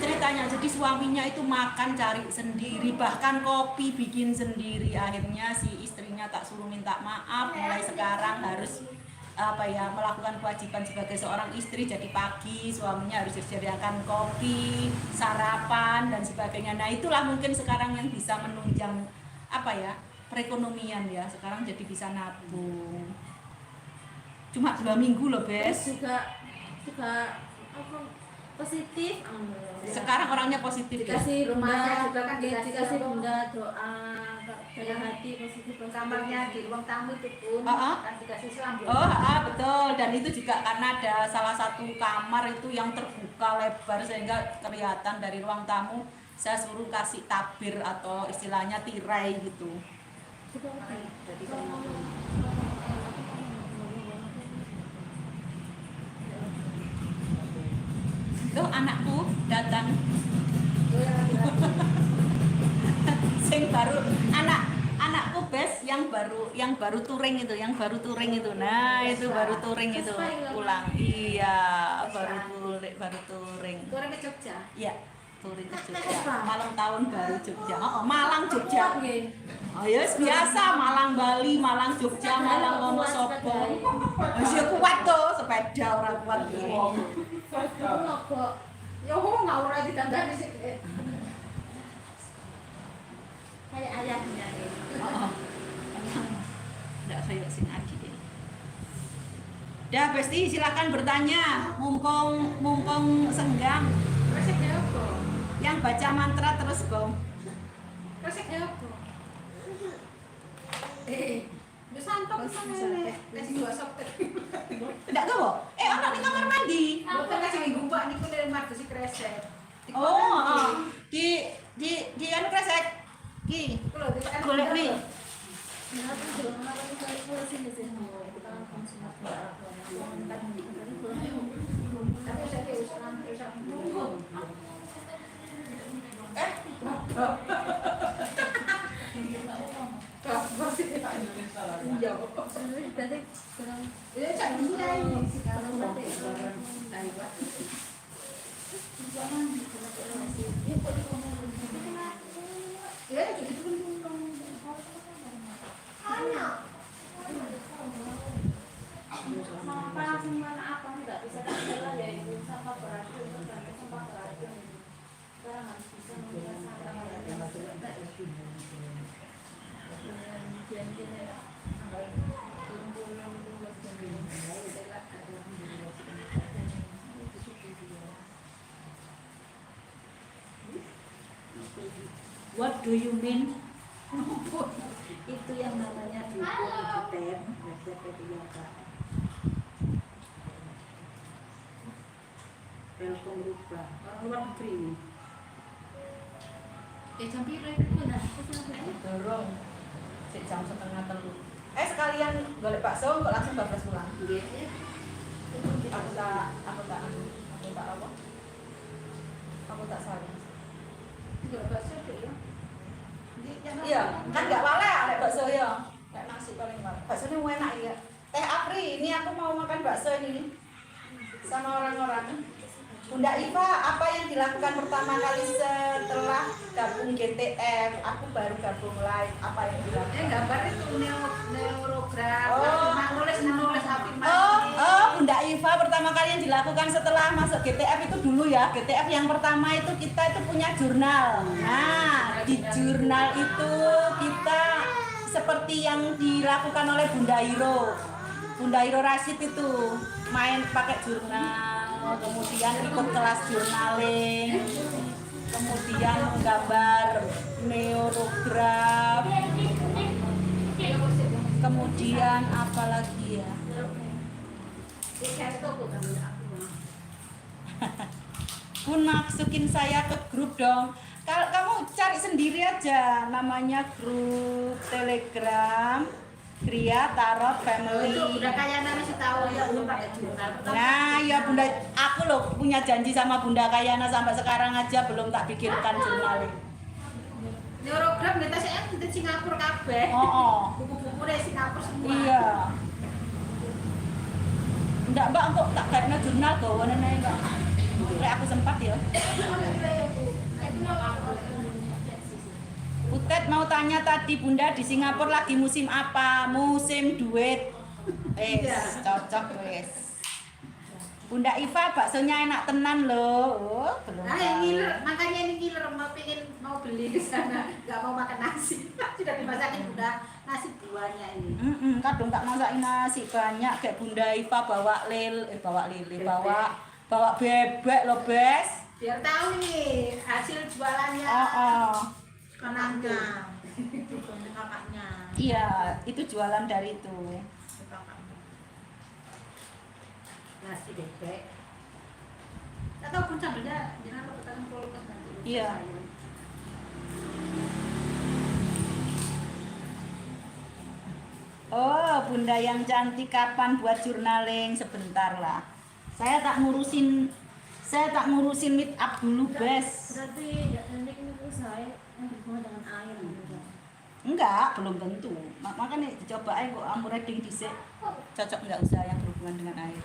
ceritanya. Jadi suaminya itu makan cari sendiri, bahkan kopi bikin sendiri. Akhirnya si istrinya tak suruh minta maaf. Mulai sekarang harus apa ya, melakukan kewajiban sebagai seorang istri. Jadi pagi suaminya harus disediakan kopi, sarapan dan sebagainya. Nah, itulah mungkin sekarang yang bisa menunjang apa ya, perekonomian ya. Sekarang jadi bisa nabung. Cuma 2 minggu loh, Bes.
Juga apa, positif.
Sekarang orangnya positif ya.
Dikasih
Rumahnya
bunda,
juga kan dikasih
bunda doa daya hati positif.
kamarnya di ruang tamu itu pun kan dikasih selang.
Betul. Dan itu juga karena ada salah satu kamar itu yang terbuka lebar sehingga kelihatan dari ruang tamu. Saya suruh kasih tabir atau istilahnya tirai gitu. Tuh anakku datang. Sing baru anakku Bes yang baru touring itu, Nah, itu baru touring itu pulang. Iya, baru touring.
Orang ke Jogja.
Iya, touring ke Jogja. Malam tahun baru Jogja. Oh, Malang Jogja. Oh ya biasa, Malang Bali, Malang Jogja, Malang Wonosobo. Masih kuat tuh, sepeda orang kuat.
Ya ngawur aja dandani sih.
Kayak ayahnya.
Enggak kayak sing Adi deh. Dah, Besti silakan bertanya. Mumpung senggang.
Resepnya apa?
Yang baca mantra terus, Bang.
Resepnya apa? Bisa santok sana. Kasih 2 sopet.
Tidak tahu. Anak di kamar mandi.
Bukan kasih minggu Mbak niku dari marga si kresek.
Di anu kresek. Ki. Golek nih. What do you mean?
Itu yang namanya dukun itu tem, resep yang Kak. Welcome rubah, orang luar negeri.
Jam piro itu benar?
Dorong. Sik jam 2:30. Sekalian golek bakso kok langsung bablas pulang.
Nggih.
Aku tak apa? Aku tak salah.
Enggak bakso deh ya.
Iya, kan nggak walek ada bakso ya. Kayak nasi paling walek. Baksonya enak ya. Teh Apri, ini aku mau makan bakso ini sama orang-orang. Bunda Iva, apa yang dilakukan pertama kali setelah gabung GTF? Aku baru gabung live. Apa yang dilakukan?
Gambar itu neurogram.
Oh.
Nulis afirmasi.
Bunda Iva pertama pertama kali yang dilakukan setelah masuk GTF itu dulu ya. GTF yang pertama itu kita itu punya jurnal. Nah, di jurnal itu kita seperti yang dilakukan oleh Bunda Hiro Rashid itu main pakai jurnal, kemudian ikut kelas journaling, kemudian menggambar neurograf, kemudian apa lagi ya? Bun, masukin saya ke grup dong. Kalau kamu cari sendiri aja, namanya grup Telegram Gria Tarot Family.
Udah kayak masih tahu ya belum pakai jurnal.
Nah, ya Bunda, aku loh punya janji sama Bunda Kayana sampai sekarang aja belum tak bikinkan jurnal.
Neurogram kita saya di Singapura kabeh.
Oh.
Buku-buku dari Singapura semua.
Iya. Enggak, Mbak, kok tak kayaknya jurnal gawane enggak. Kayak aku sempat ya. Butet mau tanya tadi Bunda di Singapura lagi musim apa? Musim duit. Cocok wes. Bunda Iva baksonya enak tenan loh. Oh, belum.
Nah, yang ngiler, makanya ini ngiler mau beli di sana, nggak mau makan nasi. Sudah dimasakin Bunda nasi buahnya ini.
Kadang tak masakin nasi banyak kayak Bunda Iva bawa bawa bebek loh, Bes.
Biar tahu nih hasil jualannya. Anaknya, kakaknya.
Iya, itu jualan dari itu.
Nasi bebek. Tak tahu pun sambelnya jangan lupa tekan kulkas nanti.
Iya. Oh, Bunda yang cantik kapan buat journaling? Sebentar lah. Saya tak ngurusin meet up dulu, Bes.
Berarti nanti ini saya yang berhubungan dengan air gitu.
Enggak, belum tentu. Makanya dicoba aja kok kamu reading dhisik. Cocok enggak usah yang berhubungan dengan air.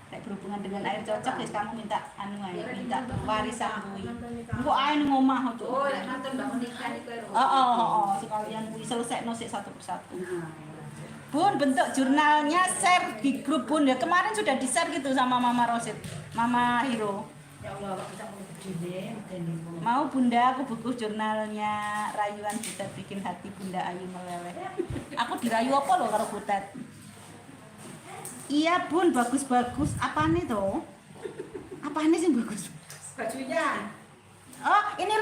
Nek berhubungan dengan air cocok wis kamu minta anu ae, minta warisan kuwi. Engko ae ning omah tuh.
Oh, yang nonton bangun nikah iku.
Sekalian kuwi selesaino sik satu persatu. Bun, bentuk jurnalnya share di grup Bun ya. Kemarin sudah di-share gitu sama Mama Rosid, Mama Hiro.
Ya Allah, kita mau begini,
Mau Bunda, aku buku jurnalnya rayuan Butet bikin hati Bunda Ayu meleleh. Aku dirayu apa loh karo Butet? Iya Bun, bagus-bagus. Apane toh? Apane sih bagus?
bajunya.
Oh, ini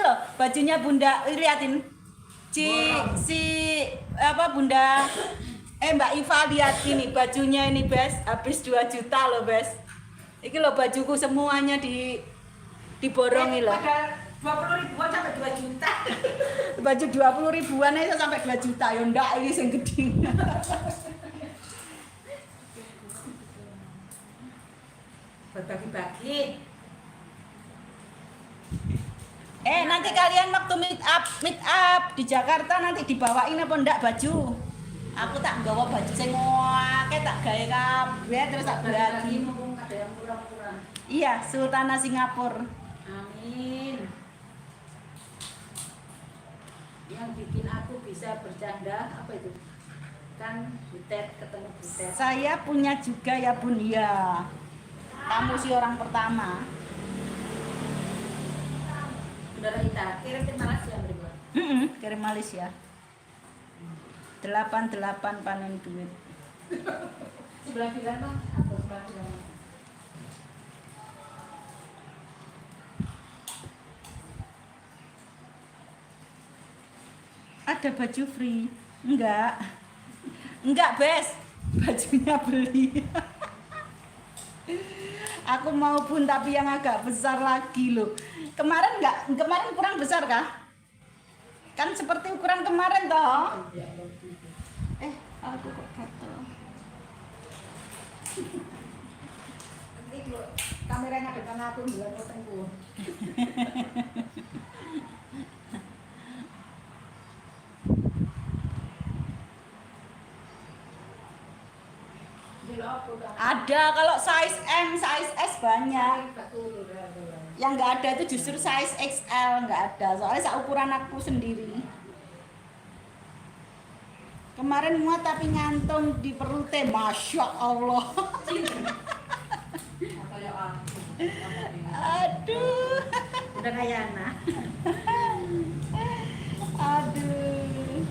loh bajunya Bunda. Liatin. Bunda Mbak Iva lihat ini bajunya ini, Bes. Habis 2 juta loh, Bes. Iki loh bajuku semuanya diborongi loh.
Padahal 20 ribuan sampai 2 juta.
Baju 20 ribuan aja sampai 2 juta. Ya ndak ini sing gedhe.
Berbagi-bagi.
Nanti kalian waktu meet up di Jakarta nanti dibawain apa ndak baju? Aku tak nggawa baju sing akeh tak gawe kabeh terus tak bagi.
Mumpung ada yang kurang-kurang.
Iya, Sultana Singapura.
Amin. Yang bikin aku bisa bercanda apa itu? Kan Butet ketemu Butet.
Saya punya juga ya Bun ya. Kamu sih orang pertama.
Saudara kita kirim ke Malaysia berikut.
Kirim Malaysia. 88 panen duit.
Sebelah bilang bang, apa sebelah bilang?
Ada baju free? Enggak, Bes. Bajunya beli. Aku mau Bun tapi yang agak besar lagi loh. Kemarin kurang besar kah? Kan seperti ukuran kemarin toh. Aku kok gatel.
Nanti kameranya depan aku bilang mau tengku.
Ada kalau size M, size S banyak. Yang nggak ada itu justru size XL nggak ada. Soalnya seukuran aku sendiri. Kemarin muat tapi ngantung di perutnya, masya Allah. Aduh.
Udah kayak anak.
Aduh.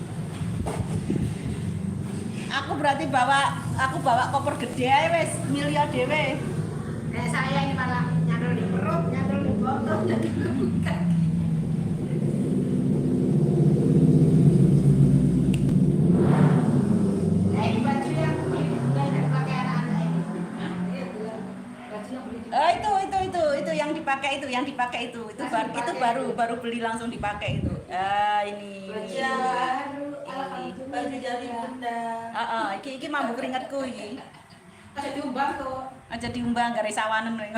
Aku bawa koper gede ae wis milio dhewe.
Kayak saya ini malah nyandol di perut, nyandol di botol, jadi bukan. Nah ini baju yang beli dari pakai anak-anak ini. Baju yang beli.
Itu yang dipakai itu baru beli langsung dipakai itu. Ini.
Baju dari bunda.
Iki mambu keringetku iki.
Ada diumbang tuh.
Aja diumbang gare sawanen rek.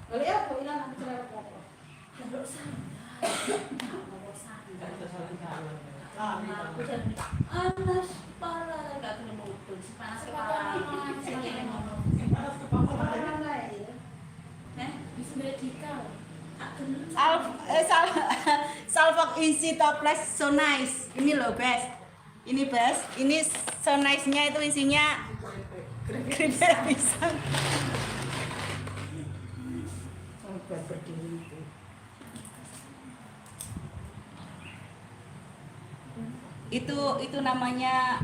Boleh ya, boleh lah nanti lewat apa?
Pondok Aku jadi panas kepala, nggak kena mobil, panas kepala. Bisa medical.
Salfok isi toples so nice. Ini loh best. Ini best. Ini so nice-nya itu isinya keripik pisang.
Buat berdiri itu.
Itu namanya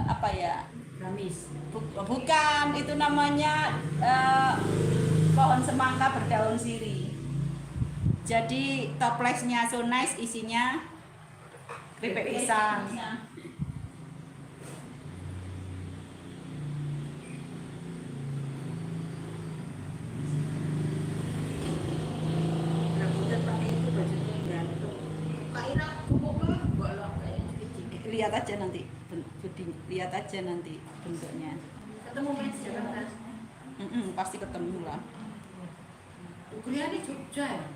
apa ya?
Gamis.
Bukan, itu namanya pohon semangka berdaun sirih. Jadi toplesnya so nice, isinya keripik pisang.
Rambutnya pakai itu bajunya gantung. Kak Ira, bubuknya bolong kayaknya dikit-dikit.
Lihat aja nanti, lihat aja nanti bentuknya.
Ketemu Mas Jakarta.
Pasti ketemu lah.
Kuliah di Jogja ya?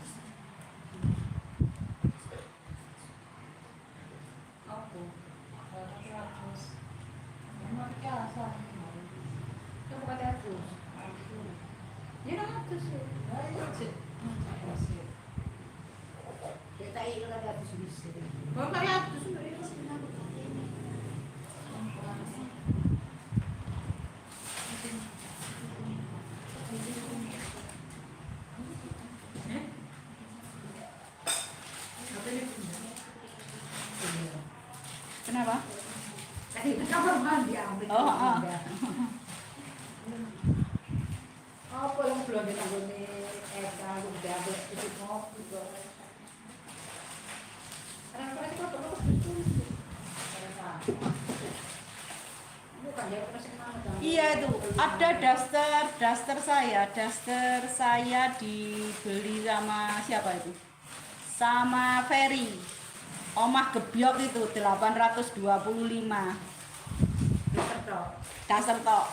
Apa? Yang pakai atus. Ya atus ya. Kita ingin ada atus bisa. Kalau pakai atus enggak itu sebenarnya.
Kenapa?
Tadi itu kamar mandi ambil.
Oh.
Apa yang belum ditanggung kalau udah ada itu ngopi kok. Kadang-kadang itu kalau betul. Bukan ya pernah mana.
Iya itu ada daster saya dibeli sama siapa itu? Sama Ferry. Omah gebyok itu 825. Daster tok.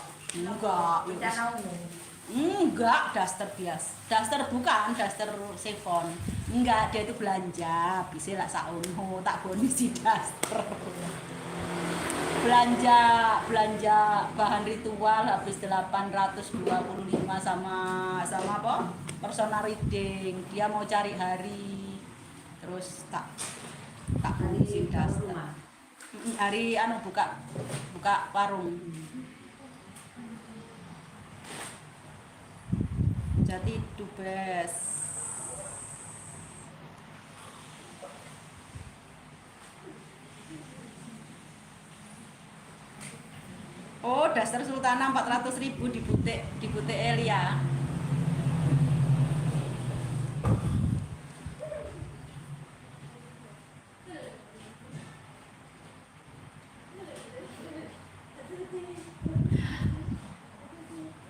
Enggak, daster biasa. Daster bukan, daster sifon. Enggak, dia itu belanja. Bisa lah saunho, tak bonisi daster. Belanja bahan ritual habis 825 sama apa? Personal reading. Dia mau cari hari. Terus tak bonisi daster. Hari buka warung. Jadi Dubes. Oh, daster Sultana 400.000 di butik Elia.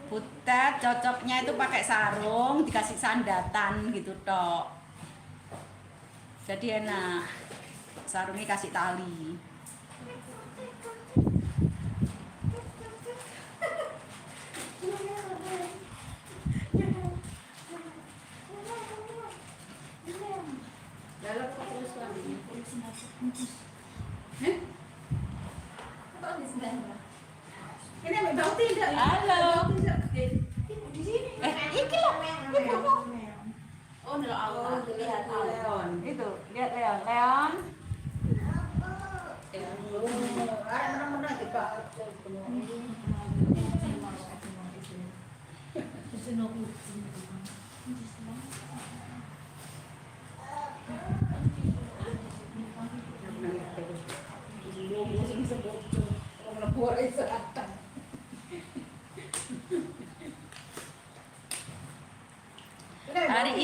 Butet cocoknya itu pakai sarung, dikasih sandatan gitu tok. Jadi enak. Sarungnya kasih tali.
Dalam fokus lagi. Ini ambil bau tidak?
Halo.
Di sini.
Iki loh.
Oh, udah awal lihat
Leon.
Itu, lihat Leon.
Menang-menang di Pak.
Hari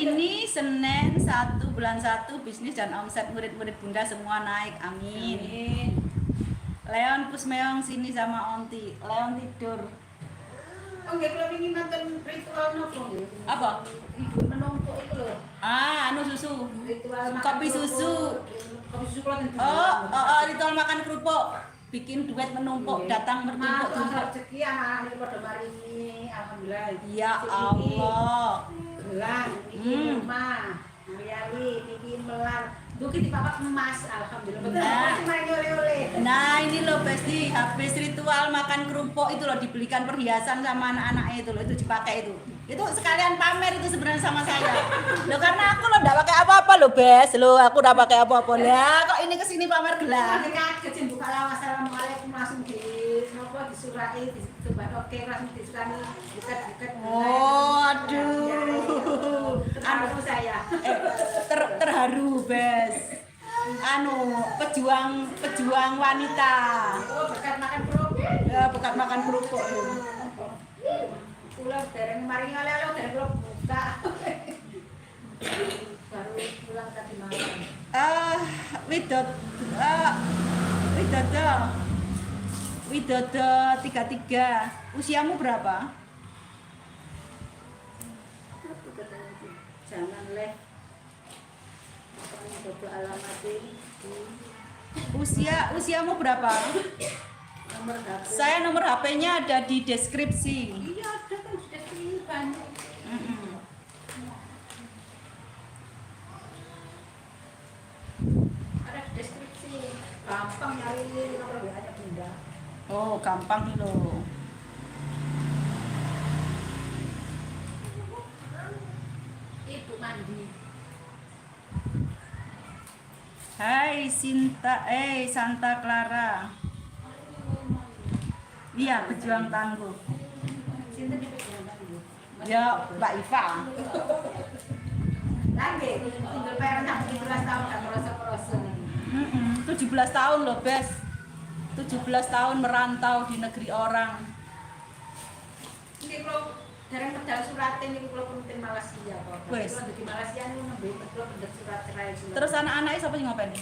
ini Senin 1 bulan 1 bisnis dan omset murid-murid Bunda semua naik. Amin. Leon Pusmeong sini sama Onti. Leon tidur.
Oh nggak, kalau ingin nonton ritual nopo nggih?
Apa?
Ibu menumpuk itu loh.
Anu susu.
Ritual makan
Kopi
kerupuk.
susu.
Kopi susu kalau tentu.
Ritual makan kerupuk. Bikin duet menumpuk, datang bertumpuk
Masuk
tumpuk.
rezeki anak-anak pada hari ini, alhamdulillah.
Ya Allah.
Gelang, bikin rumah, hari-hari, bikin melar. Duki di papak emas, alhamdulillah. Betul,
Nah.
cuma oleh-oleh.
Nah ini loh Besti, habis ritual makan kerupuk itu loh dibelikan perhiasan sama anak-anaknya itu loh, itu dipakai itu sekalian pamer itu sebenarnya sama saya loh, karena aku loh nggak pakai apa-apa loh Bes, loh aku udah pakai apa-apa lah, kok ini kesini pamer gelang.
Lagi kaget sih, buka lawang, assalamualaikum, langsung di nopo disurai, dicoba oke, langsung disurani, buka.
Oh aduh,
Anu saya.
terharu Bes, pejuang wanita,
Oh, berkat makan kerupuk.
ya bekat makan kerupuk.
Pulang dereng mari oleh-oleh dereng kula buka. Baru pulang tadi malam.
Widodo 33. Usiamu berapa?
Aku katanya jangan leh. Foto alamatin
Usiamu berapa?
nomor HP.
Saya nomor HP-nya ada di deskripsi.
Iya, ada kan sudah banyak.
Mm-mm.
Ada di deskripsi. Gampang nyari nomor WA-nya Bunda.
Oh, gampang nih loh.
Ibu mandi.
Hai Santa Clara. Iya, pejuang tangguh.
Sinten di pejalan tadi?
Ya, Mbak Iva.
Lagi, tinggal bayar sampai 17 tahun gak merasa-merasa.
17 tahun loh, Bes. 17 tahun merantau di negeri orang.
Ini kalau dari pedal surat ini kalau penting Malaysia kok.
Wes.
Kalau di Malaysia ini nembe pedal pedal surat cerai.
Terus anak-anaknya siapa yang ngapain?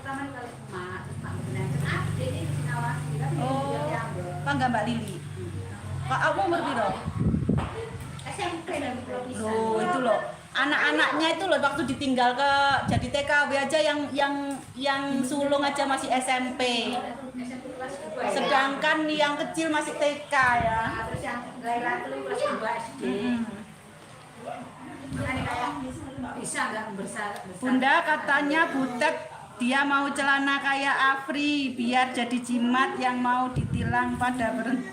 pertama kali emak, terus mak benar. Adik ini sinawasi kan
Oh,
dia diambil.
Pangga Mbak Lili. Kak, kamu umur piro?
SMP dan belum bisa.
Loh, itu loh. Anak-anaknya itu loh waktu ditinggal ke jadi TKW aja yang sulung aja masih SMP.
SMP kelas 2 ya.
Sedangkan yang kecil masih TK ya.
Nah, terus yang Laila itu kelas 2 SD. Makanya kayak bisa nggak besar.
Bunda katanya Butet dia mau celana kayak Afri biar jadi jimat yang mau ditilang pada berhenti.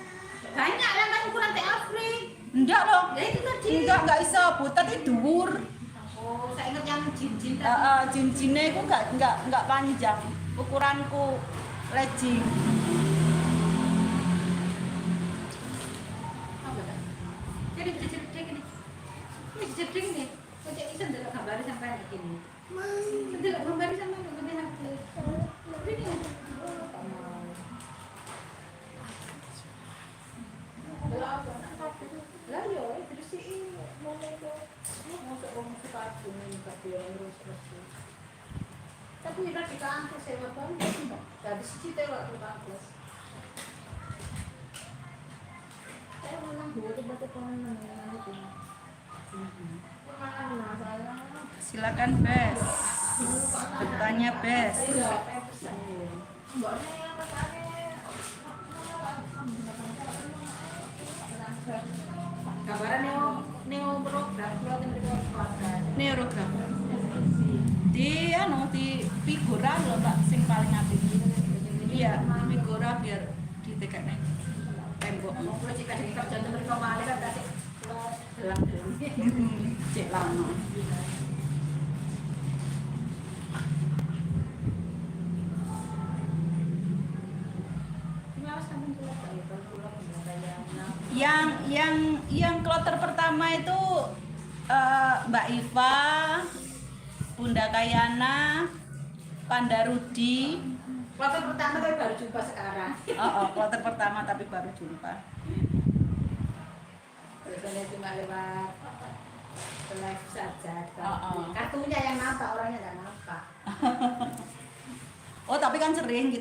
Banyak lah kan ukuran Teh Afri.
Enggak loh.
Ya itu tadi.
Enggak iso. Butet itu dhuwur.
Oh, saya ingat yang jin-jin tadi.
Jinjinnya itu enggak panjang. Ukuranku legging.
Apa dah? Jadi jeding ini. Ini jeding nih. Kok jadi bisa ndelok gambare sampai begini. Ndelok gambare sampai begini hati. Ini. Lah yo, terus sih mau masuk rumah sepatu nih tapi terus. Tapi udah kita angkat sewa bang. Dari situ waktu bagus. Saya memang dua tiba-tiba pengen itu.
Silakan Bes. Bertanya Bes.
Gambaran neo program kalau program.
Neurogram. Di figura loh Mbak sing paling apik. Iya, figura biar ditekekne tembok.
Mau kalau jika di kerja mereka malah kan kasih gelang.
Cek lama. yang kloter pertama itu Mbak Iva, Bunda Kayana, Panda Rudi.
Kloter pertama tapi baru jumpa sekarang.
Kloter pertama tapi baru jumpa.
Biasanya cuma lewat live saja.
Oh.
Kartunya yang nampak, orangnya nggak nampak.
Oh tapi kan sering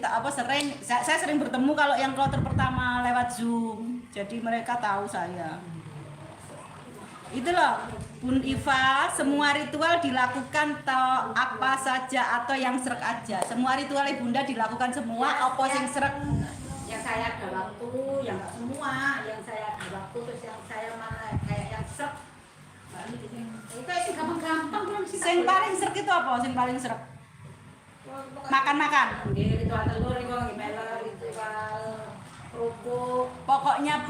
saya sering bertemu kalau yang kloter pertama lewat Zoom, jadi mereka tahu saya. Itulah Bun Iva, semua ritual dilakukan atau apa saja atau yang serak aja. Semua ritual Ibunda dilakukan semua, apa sing serak.
Yang saya ada waktu, yang nggak semua, yang saya ada waktu terus yang saya mana kayak yang serp. Itu sih gampang-gampang belum sih.
Sing paling serak itu apa? Sing paling serak? Makan-makan.
Ritual telur itu gimana? Ritual kerupuk.
Pokoknya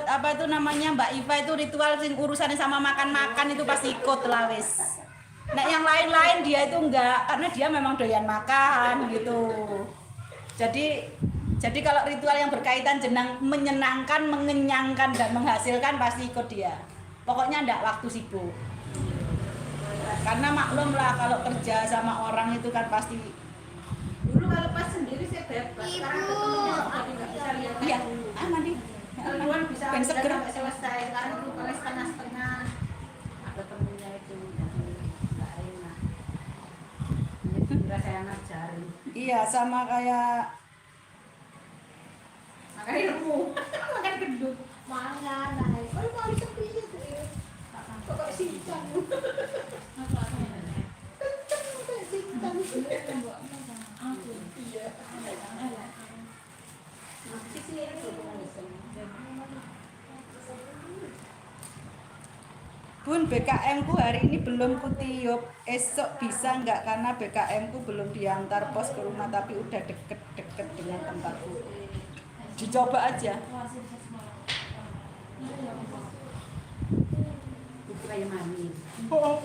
apa itu namanya Mbak Iva itu ritual sing urusannya sama makan-makan itu pasti ikut lah wis. Nah yang lain-lain dia itu enggak, karena dia memang doyan makan gitu. Jadi kalau ritual yang berkaitan jenang menyenangkan, mengenyangkan dan menghasilkan pasti ikut dia. Pokoknya enggak waktu sibuk. Karena maklum lah kalau kerja sama orang itu kan pasti.
Dulu kalau pas sendiri saya bebas. Sekarang ketemunya jadi nggak bisa lihat.
Iya, mandi.
Duluan bisa
Ben seger.
sampai selesai. Sekarang itu kalau setengah-setengah ada temunya itu nggak enak. Jadi kira saya ngajarin.
Iya, sama kayak
Makanya ilmu, makan gendut.
Mangan, naik. Oh, mau sepi itu. Kok sincang.
Bun, BKM ku hari ini belum kutiup. Esok bisa nggak karena BKM ku belum diantar pos ke rumah tapi udah deket-deket dengan tempatku. Dicoba aja.
Buku kayu manis.
Oh,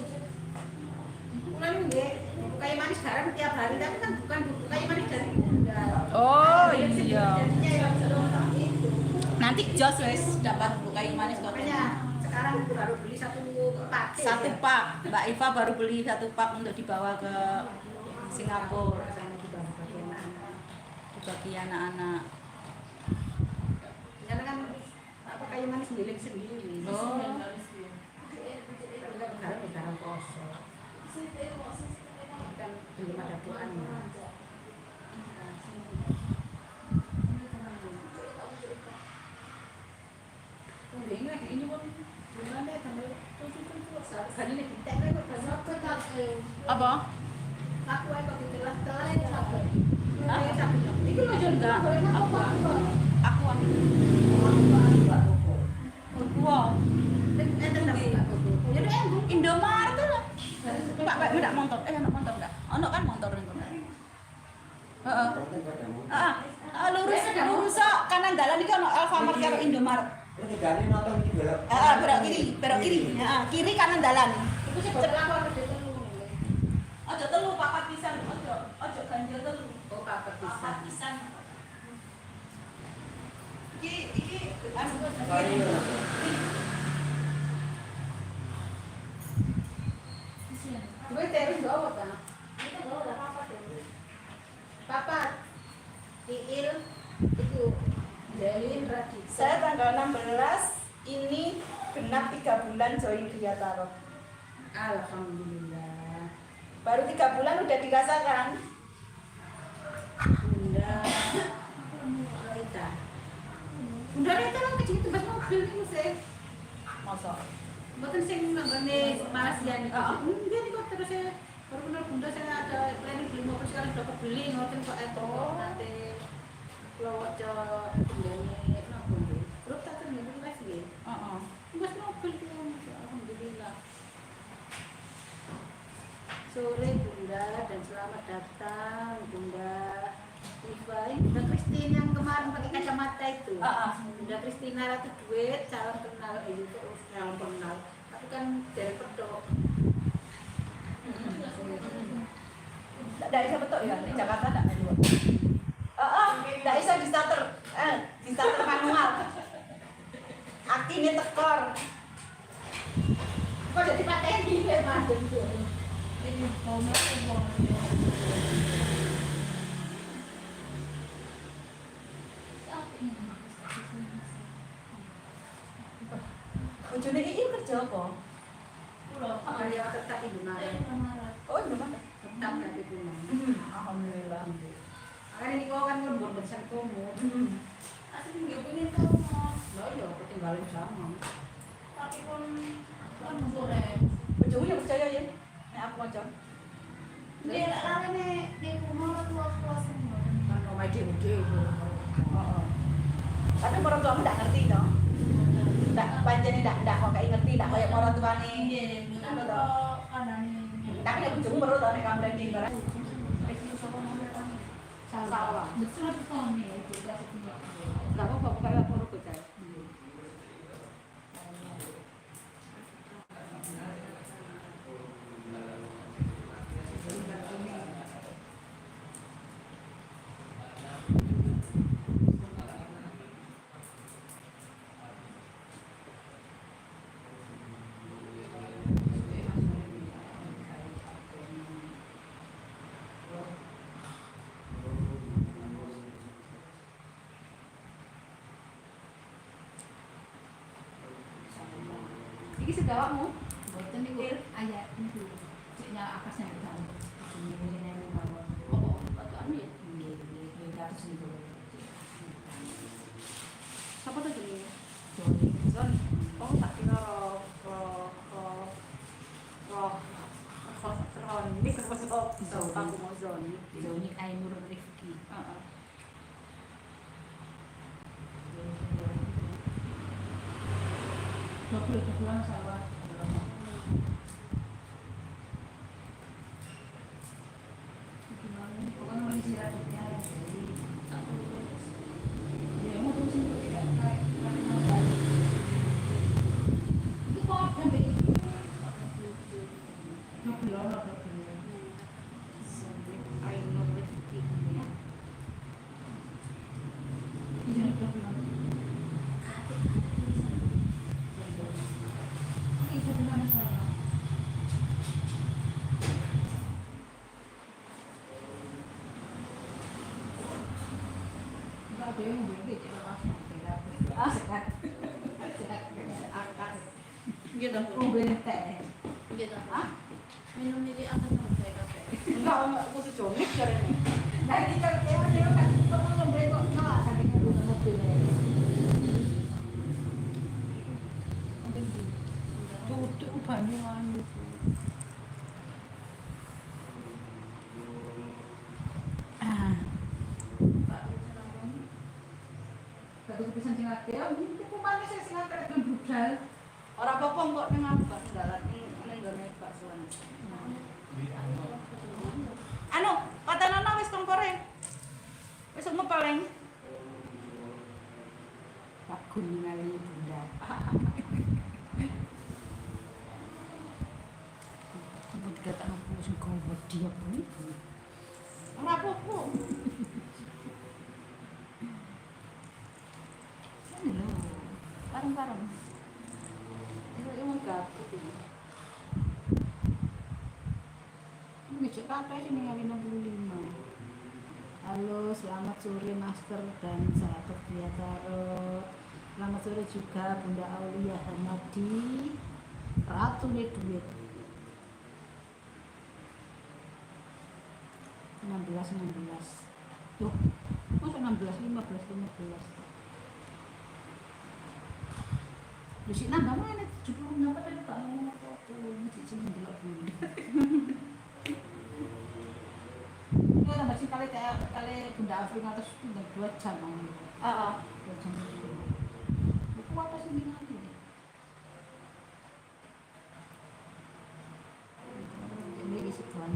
Bukan enggak, buku kayu manis sekarang tiap hari tapi kan bukan buku kayu manis dari Bunda.
oh iya.
Jadinya yang belum itu.
Nanti jos wes dapat buku kayu manis kok.
Makanya sekarang baru beli satu pak.
Satu pak. Mbak Iva baru beli satu pak untuk dibawa ke Singapura.
Sama di bawah bagian anak.
Bagi anak-anak.
Karena kan apa kayu manis milik sendiri.
Oh.
Sekarang udara kosong. Kan belum ada tuannya. Ini pun belum ada tanggal 7 hari ini kita kan
Apa?
aku itu ditelah-telah itu apa?
Hah?
Itu lo juga
Aku wow. Indomaret tuh lah. Pak enggak motor. Anak motor enggak? Ono kan motor ning kono. Heeh. Lurus kanan dalan iki ono Alfamart karo Indomaret. Belok kiri. Kiri kanan dalan. Aja telu papat pisan, aja ganjil telu.
Oh, papat pisan.
Iki
Gue terus bawa kan? Papat. Iil itu Delin Radit.
saya tanggal 16 ini genap 3 bulan join Griyataro.
Alhamdulillah.
Baru 3 bulan udah dirasakan.
Bunda Rita. Bunda Rita lah kecil itu bas mobil itu sih.
Masa?
Bukan sing nanggone Malaysia nih. Dia nih kok terus saya baru kenal Bunda saya ada planning beli mobil sekarang dapat beli ngoten kok itu nanti kalau aja Bundanya napa nggih. Grup tak terus nggih live nggih.
Heeh.
Bas mobil itu alhamdulillah. Sore Bunda dan selamat datang Bunda Iva. Bunda Christine yang kemarin pakai kacamata itu. Bunda Christina Ratu Duit, salam kenal itu terus salam kenal. Tapi kan dari pedok.
Tidak bisa betul ya, di Jakarta tidak ada. Tidak bisa di starter. starter manual. Akine tekor.
Kok jadi pateni kowe mandeng tuh.
Ini mau mau.
Bojone iki kerja apa?
Pulau.
Karya tetap ibu nara.
Oh, belum ada.
Tetap dari pulang.
Alhamdulillah.
Karena ini kau kan lembur besar kamu.
Asli nggak pengen kamu.
Lo ya ketinggalan sama.
Tapi pun kan sore.
Bojomu ya percaya ya? Nek aku macam.
Dia lari nih rumah tua semua.
Kan rumah dia.
Heeh. Kadang orang tua ndak ngerti toh. Ndak pancen ndak kok kayak ngerti ndak koyo orang tuane.
Iya, benar toh kanane.
Ndak ya bojomu baru tau nek kamar di barang.
Salah.
Betul betul nih, tidak punya.
Gak apa-apa, bukan aku rukun saya. Iki segawakmu.
Boten niku ayat niku. Ciknya akasnya di sana. Ini yang bangun. Oh, batuan ya. Ini atas niku.
Siapa tuh ini?
Joni.
Zon. Oh, tak kira roh. Ini kerja aku mau zon.
Joni Ainur Rifki. Dokter pulang sama. Pokoknya mau istirahat ya. Ya mau terus itu tidak kayak itu kok sampai itu. Dokter
Ainur Rifki.
Ini dokter. Itu benar salah. Enggak ada yang boleh tidak langsung tidak. Sekat. Sekat akas.
Gitu.
Mobil teh.
Gitu.
Minum ini akan sampai kafe.
Enggak, aku tuh comik caranya.
Nah, ini kan dia kan temen ngombe kok kalah sampai ngurus mobilnya.
Tutup Banyuwangi.
Satu kepisan sing akeh, ini kumane sing akeh kan budal.
Ora apa-apa kok ning aku Pak Sendalan ning gone Pak Suwan. Anu, patanana wis kompore. Wis ngepeleng.
Pak Guningali bunda. Sebut kata aku sing gowo dia pun.
Ora apa-apa.
Ini lho. Parang-parang.
Itu emang gabut ini.
Ini cek kata sih ningali 65. Halo, selamat sore Master dan sahabat Biataro. Selamat sore juga Bunda Aulia Hamadi. Ratu nih duit. 16. Tuh, masa 15. Lu sih nambah mana? 70 nambah tadi tak ngomong apa-apa. Ini sini delok dulu. Ini tambah sih kali Bunda Afrika atas udah 2 jam.
Heeh.
2 jam. Buku apa sih ini lagi? Ini isi tuan.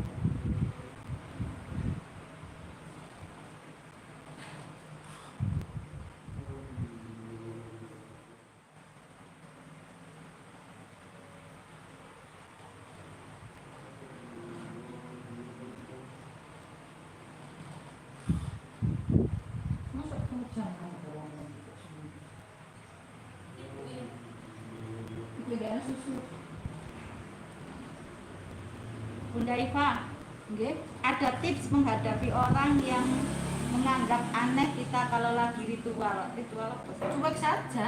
Masa 2 jam kan?
Bunda Iva,
Nggih.
ada tips menghadapi orang yang menganggap aneh kita kalau lagi ritual. Ritual apa sih?
Cuek saja.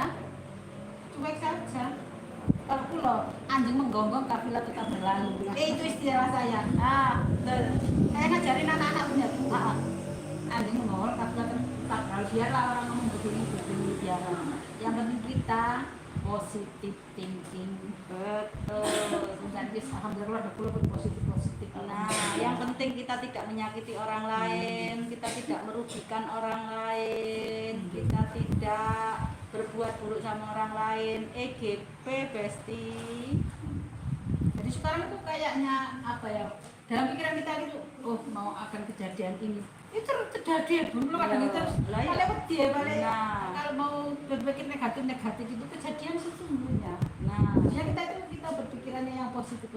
Cuek saja. Kalau kula anjing menggonggong kafilah tetap berlalu. Itu istilah saya.
Ah, betul.
Saya ngajarin anak-anak punya Tuhan. Anjing menggonggong kafilah tetap berlalu. Biarlah orang ngomong begini biar. Yang penting kita positif thinking.
Betul.
Dan alhamdulillah ada kula positif.
Nah, yang penting kita tidak menyakiti orang lain, kita tidak merugikan orang lain, kita tidak berbuat buruk sama orang lain. EGP Besti.
Jadi sekarang itu kayaknya apa ya? Dalam pikiran kita itu, oh mau akan kejadian ini. Itu terjadi belum kadang itu
Lah, iya.
paling wedi paling
Nah.
kalau mau berpikir negatif itu kejadian sesungguhnya.
Nah,
Maksudnya kita berpikirannya yang positif.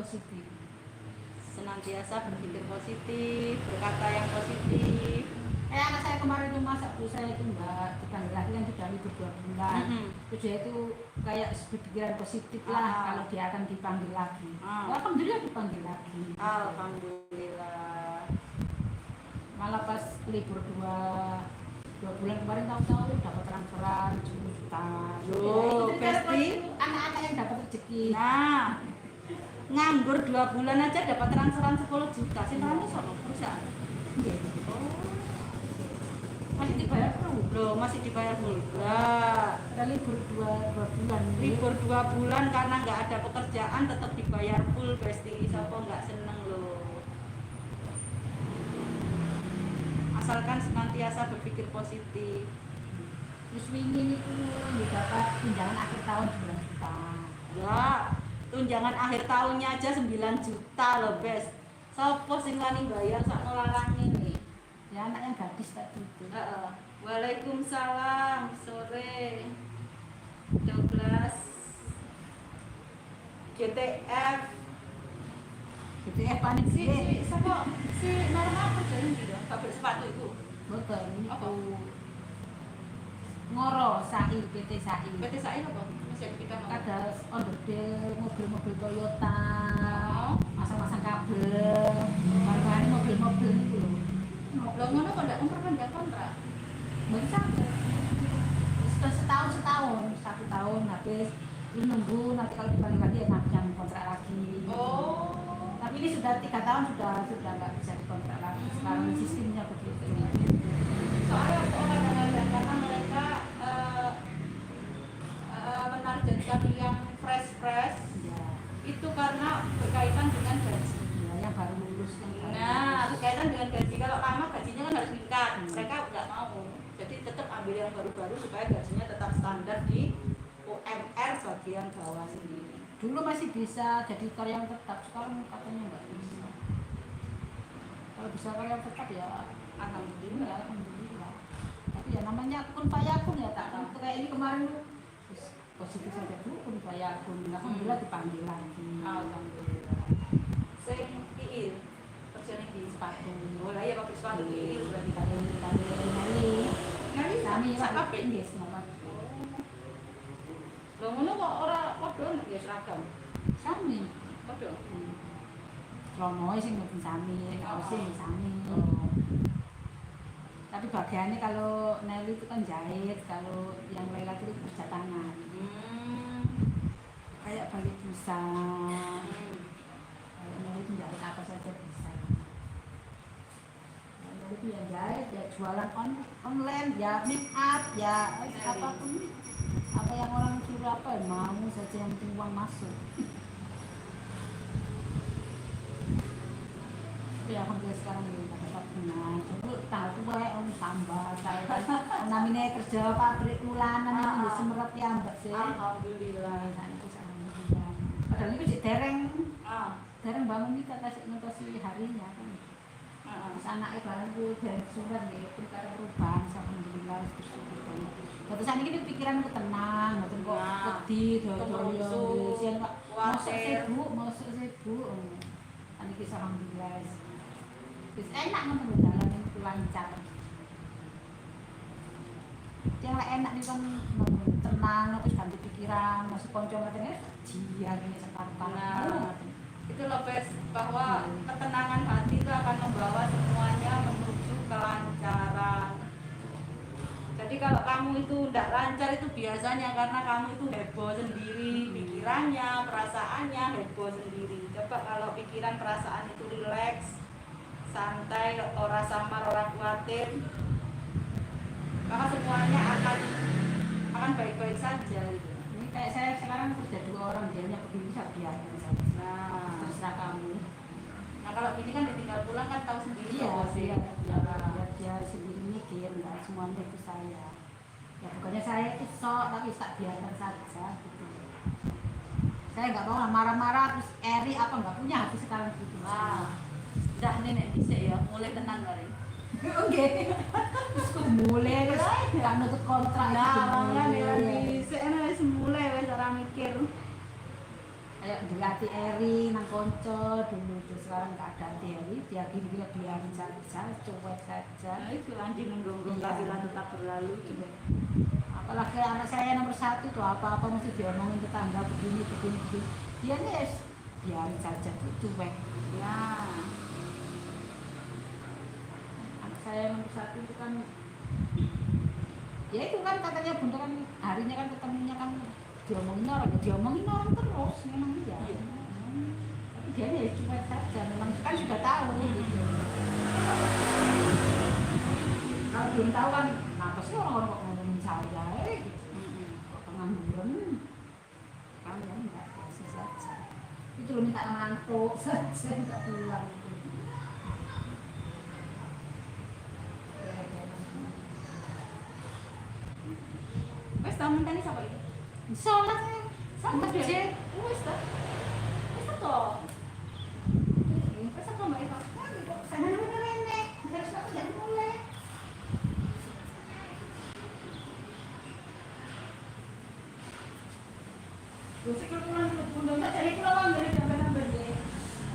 senantiasa berpikir positif, berkata yang positif.
Kayak anak saya kemarin itu masak bu saya itu mbak dipanggil lagi kan sudah libur 2 bulan. Terus dia itu kayak berpikiran positif lah kalau dia akan dipanggil lagi. Alhamdulillah dipanggil lagi.
Alhamdulillah.
Malah pas libur 2 bulan kemarin tahu-tahu dapat transferan juta.
Loh, Besti.
Anak-anak yang dapat rezeki.
Nah, nganggur 2 bulan aja dapat transferan 10 juta. Sinarane sama perusahaan.
Masih dibayar terus.
Loh, masih dibayar enggak.
Ada libur 2 bulan.
Libur 2 bulan karena nggak ada pekerjaan tetap dibayar full Besti. Siapa nggak seneng loh. Asalkan senantiasa berpikir positif.
Terus wingi itu dapat tunjangan akhir tahun 9 juta.
Ya, tunjangan akhir tahunnya aja 9 juta loh, Bes. Sopo sing wani bayar sak larang ini?
Ya anak yang gadis tadi itu.
Heeh. Waalaikumsalam, sore. 12 GTF.
Gitu ya panik
Si
sih.
siapa? Si normal apa jadi gitu? Pabrik sepatu itu.
Betul
Apa?
itu. Ngoro SAI PT SAI.
PT SAI apa? Masih ada kita mau.
Ada onderdil mobil-mobil Toyota,
Oh.
masang-masang kabel, bahan mobil-mobil itu loh.
Lo ngono kok ndak memperpanjang kontrak?
Bisa setahun 1 tahun habis lu nunggu nanti kalau dipanggil lagi ya panjang kontrak lagi.
Oh.
Tapi ini sudah 3 tahun sudah nggak bisa dikontrak lagi. Sekarang sistemnya begitu.
Soalnya kadang-kadang karena mereka menargetkan yang fresh
Ya,
itu karena berkaitan dengan gaji.
ya yang baru lulus yang baru
Nah,
lulus.
berkaitan dengan gaji. Kalau lama gajinya kan harus meningkat. Mereka nggak mau. Jadi tetap ambil yang baru-baru supaya gajinya tetap standar di UMR bagian bawah sendiri.
Dulu masih bisa jadi karyawan tetap, sekarang katanya nggak bisa. Kalau bisa karyawan tetap ya
Alhamdulillah.
alhamdulillah. Tapi ya namanya kun fayakun ya tak tahu kayak ini kemarin tuh terus positif saja dulu kun fayakun. Alhamdulillah dipanggil lagi.
Alhamdulillah. Sing iil kerjanya di sepatu. Oh lah ya pabrik sepatu iil berarti.
Kami
sak pabrik.
Inggris nomor
Lho ngono kok ora padha nek ya seragam.
sami.
Padha.
Rono sing mboten sami, sing sami. Tapi bagiannya kalau Nelly itu kan jahit, kalau yang Lela itu kerja tangan. Kayak balik busa. Kalau Nelly itu jahit apa saja bisa. Nelly itu ya jahit, ya jualan online, ya make up, ya apapun. Apa yang orang suruh apa mau saja yang penting uang masuk. Ya alhamdulillah sekarang ini dapat benar. Dulu tahu tuh om tambah saya namanya kerja pabrik mulanan itu semerap ya mbak sih.
Alhamdulillah.
Nah, itu alhamdulillah. Padahal itu dereng bangun ini kata ngetasi harinya kan. Terus anaknya barang itu dari surat nih, perkara perubahan alhamdulillah terus. Waktu saat ini pikiran itu tenang, waktu kok pedih, doyo, siang pak, masuk sibuk, ini kisah alhamdulillah. Terus enak nonton jalan itu lancar. Yang enak nih kan tenang, terus ganti pikiran, masuk konco katanya jiar ini sekarang.
itu lebih bahwa ketenangan hati itu akan membawa semuanya menuju kelancaran. Jadi kalau kamu itu tidak lancar itu biasanya karena kamu itu heboh sendiri, pikirannya, perasaannya heboh sendiri. Coba kalau pikiran perasaan itu rileks, santai, orang samar, orang khawatir, maka semuanya akan baik-baik saja gitu.
Ini kayak saya sekarang kerja 2 orang, dianya begini saya biarkan saja.
Nah,
Terserah kamu.
nah kalau gini kan ditinggal pulang kan tahu sendiri
Iya,
kok,
dia,
Nah,
dia sendiri mikir, enggak semuanya itu saya. Ya bukannya saya itu sok, tapi tak biarkan saja gitu. Saya nggak mau lah marah-marah terus eri apa nggak punya hati sekarang gitu.
Nah, dah nenek bisa ya, mulai tenang kali.
Oke. Terus kok mulai terus nggak nutup kontrak.
Nah, kan ya bisa, wis mulai wis ora mikir.
Kayak dilatih eri nang konco dulu terus sekarang nggak ada hati eri dia gini biarin saja cuek saja.
Nah, itu anjing menggonggong
Iya.
tapi tetap berlalu gitu.
Apalagi anak saya nomor 1 tuh apa-apa mesti diomongin tetangga begini. Dia nih biarin saja tuh cuek.
Ya,
Anak saya nomor 1 itu kan ya itu kan katanya bunda kan harinya kan ketemunya kan diomongin orang terus memang dia. Tapi dia ya cuek saja memang kan sudah tahu gitu. Kalau belum tahu kan apa sih orang-orang kok ngomongin saya gitu. Kok pengangguran kan ya enggak biasa saja. Itu lo minta ngantuk saja enggak pulang.
wis tamu tadi siapa itu?
Sholat sama
Masjid.
masjid.
Wis ta. Wis ta toh. Wis ta Mbak Eva.
Sana mana nenek, harus aku jadi mulai. Terus kalau pulang ke bunda nggak jadi pulang dari gambar-gambar deh.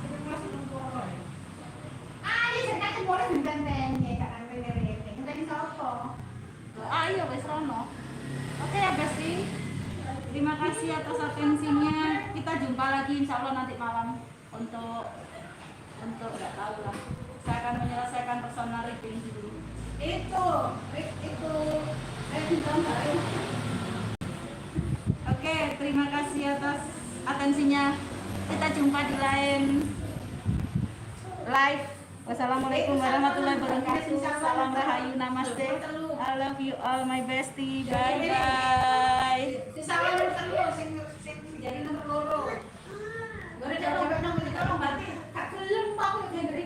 Kita pulang ke bunda. Ayo saya kan boleh bintang tanya, jangan benerin. Bintang siapa?
Ayo wis rono. Oke ya Besti. Terima kasih atas atensinya. Kita jumpa lagi insya Allah nanti malam untuk nggak tahu lah. Saya akan menyelesaikan personal reading dulu.
Itu, saya ditambahin.
Oke, terima kasih atas atensinya. Kita jumpa di lain live. Wassalamualaikum warahmatullahi wabarakatuh. Salam rahayu, namaste. I love you all my bestie. Bye bye.
Si salah nomor terus, sing jadi nomor loro. Gak ada jalan nomor 3 berarti tak kelem aku yang dari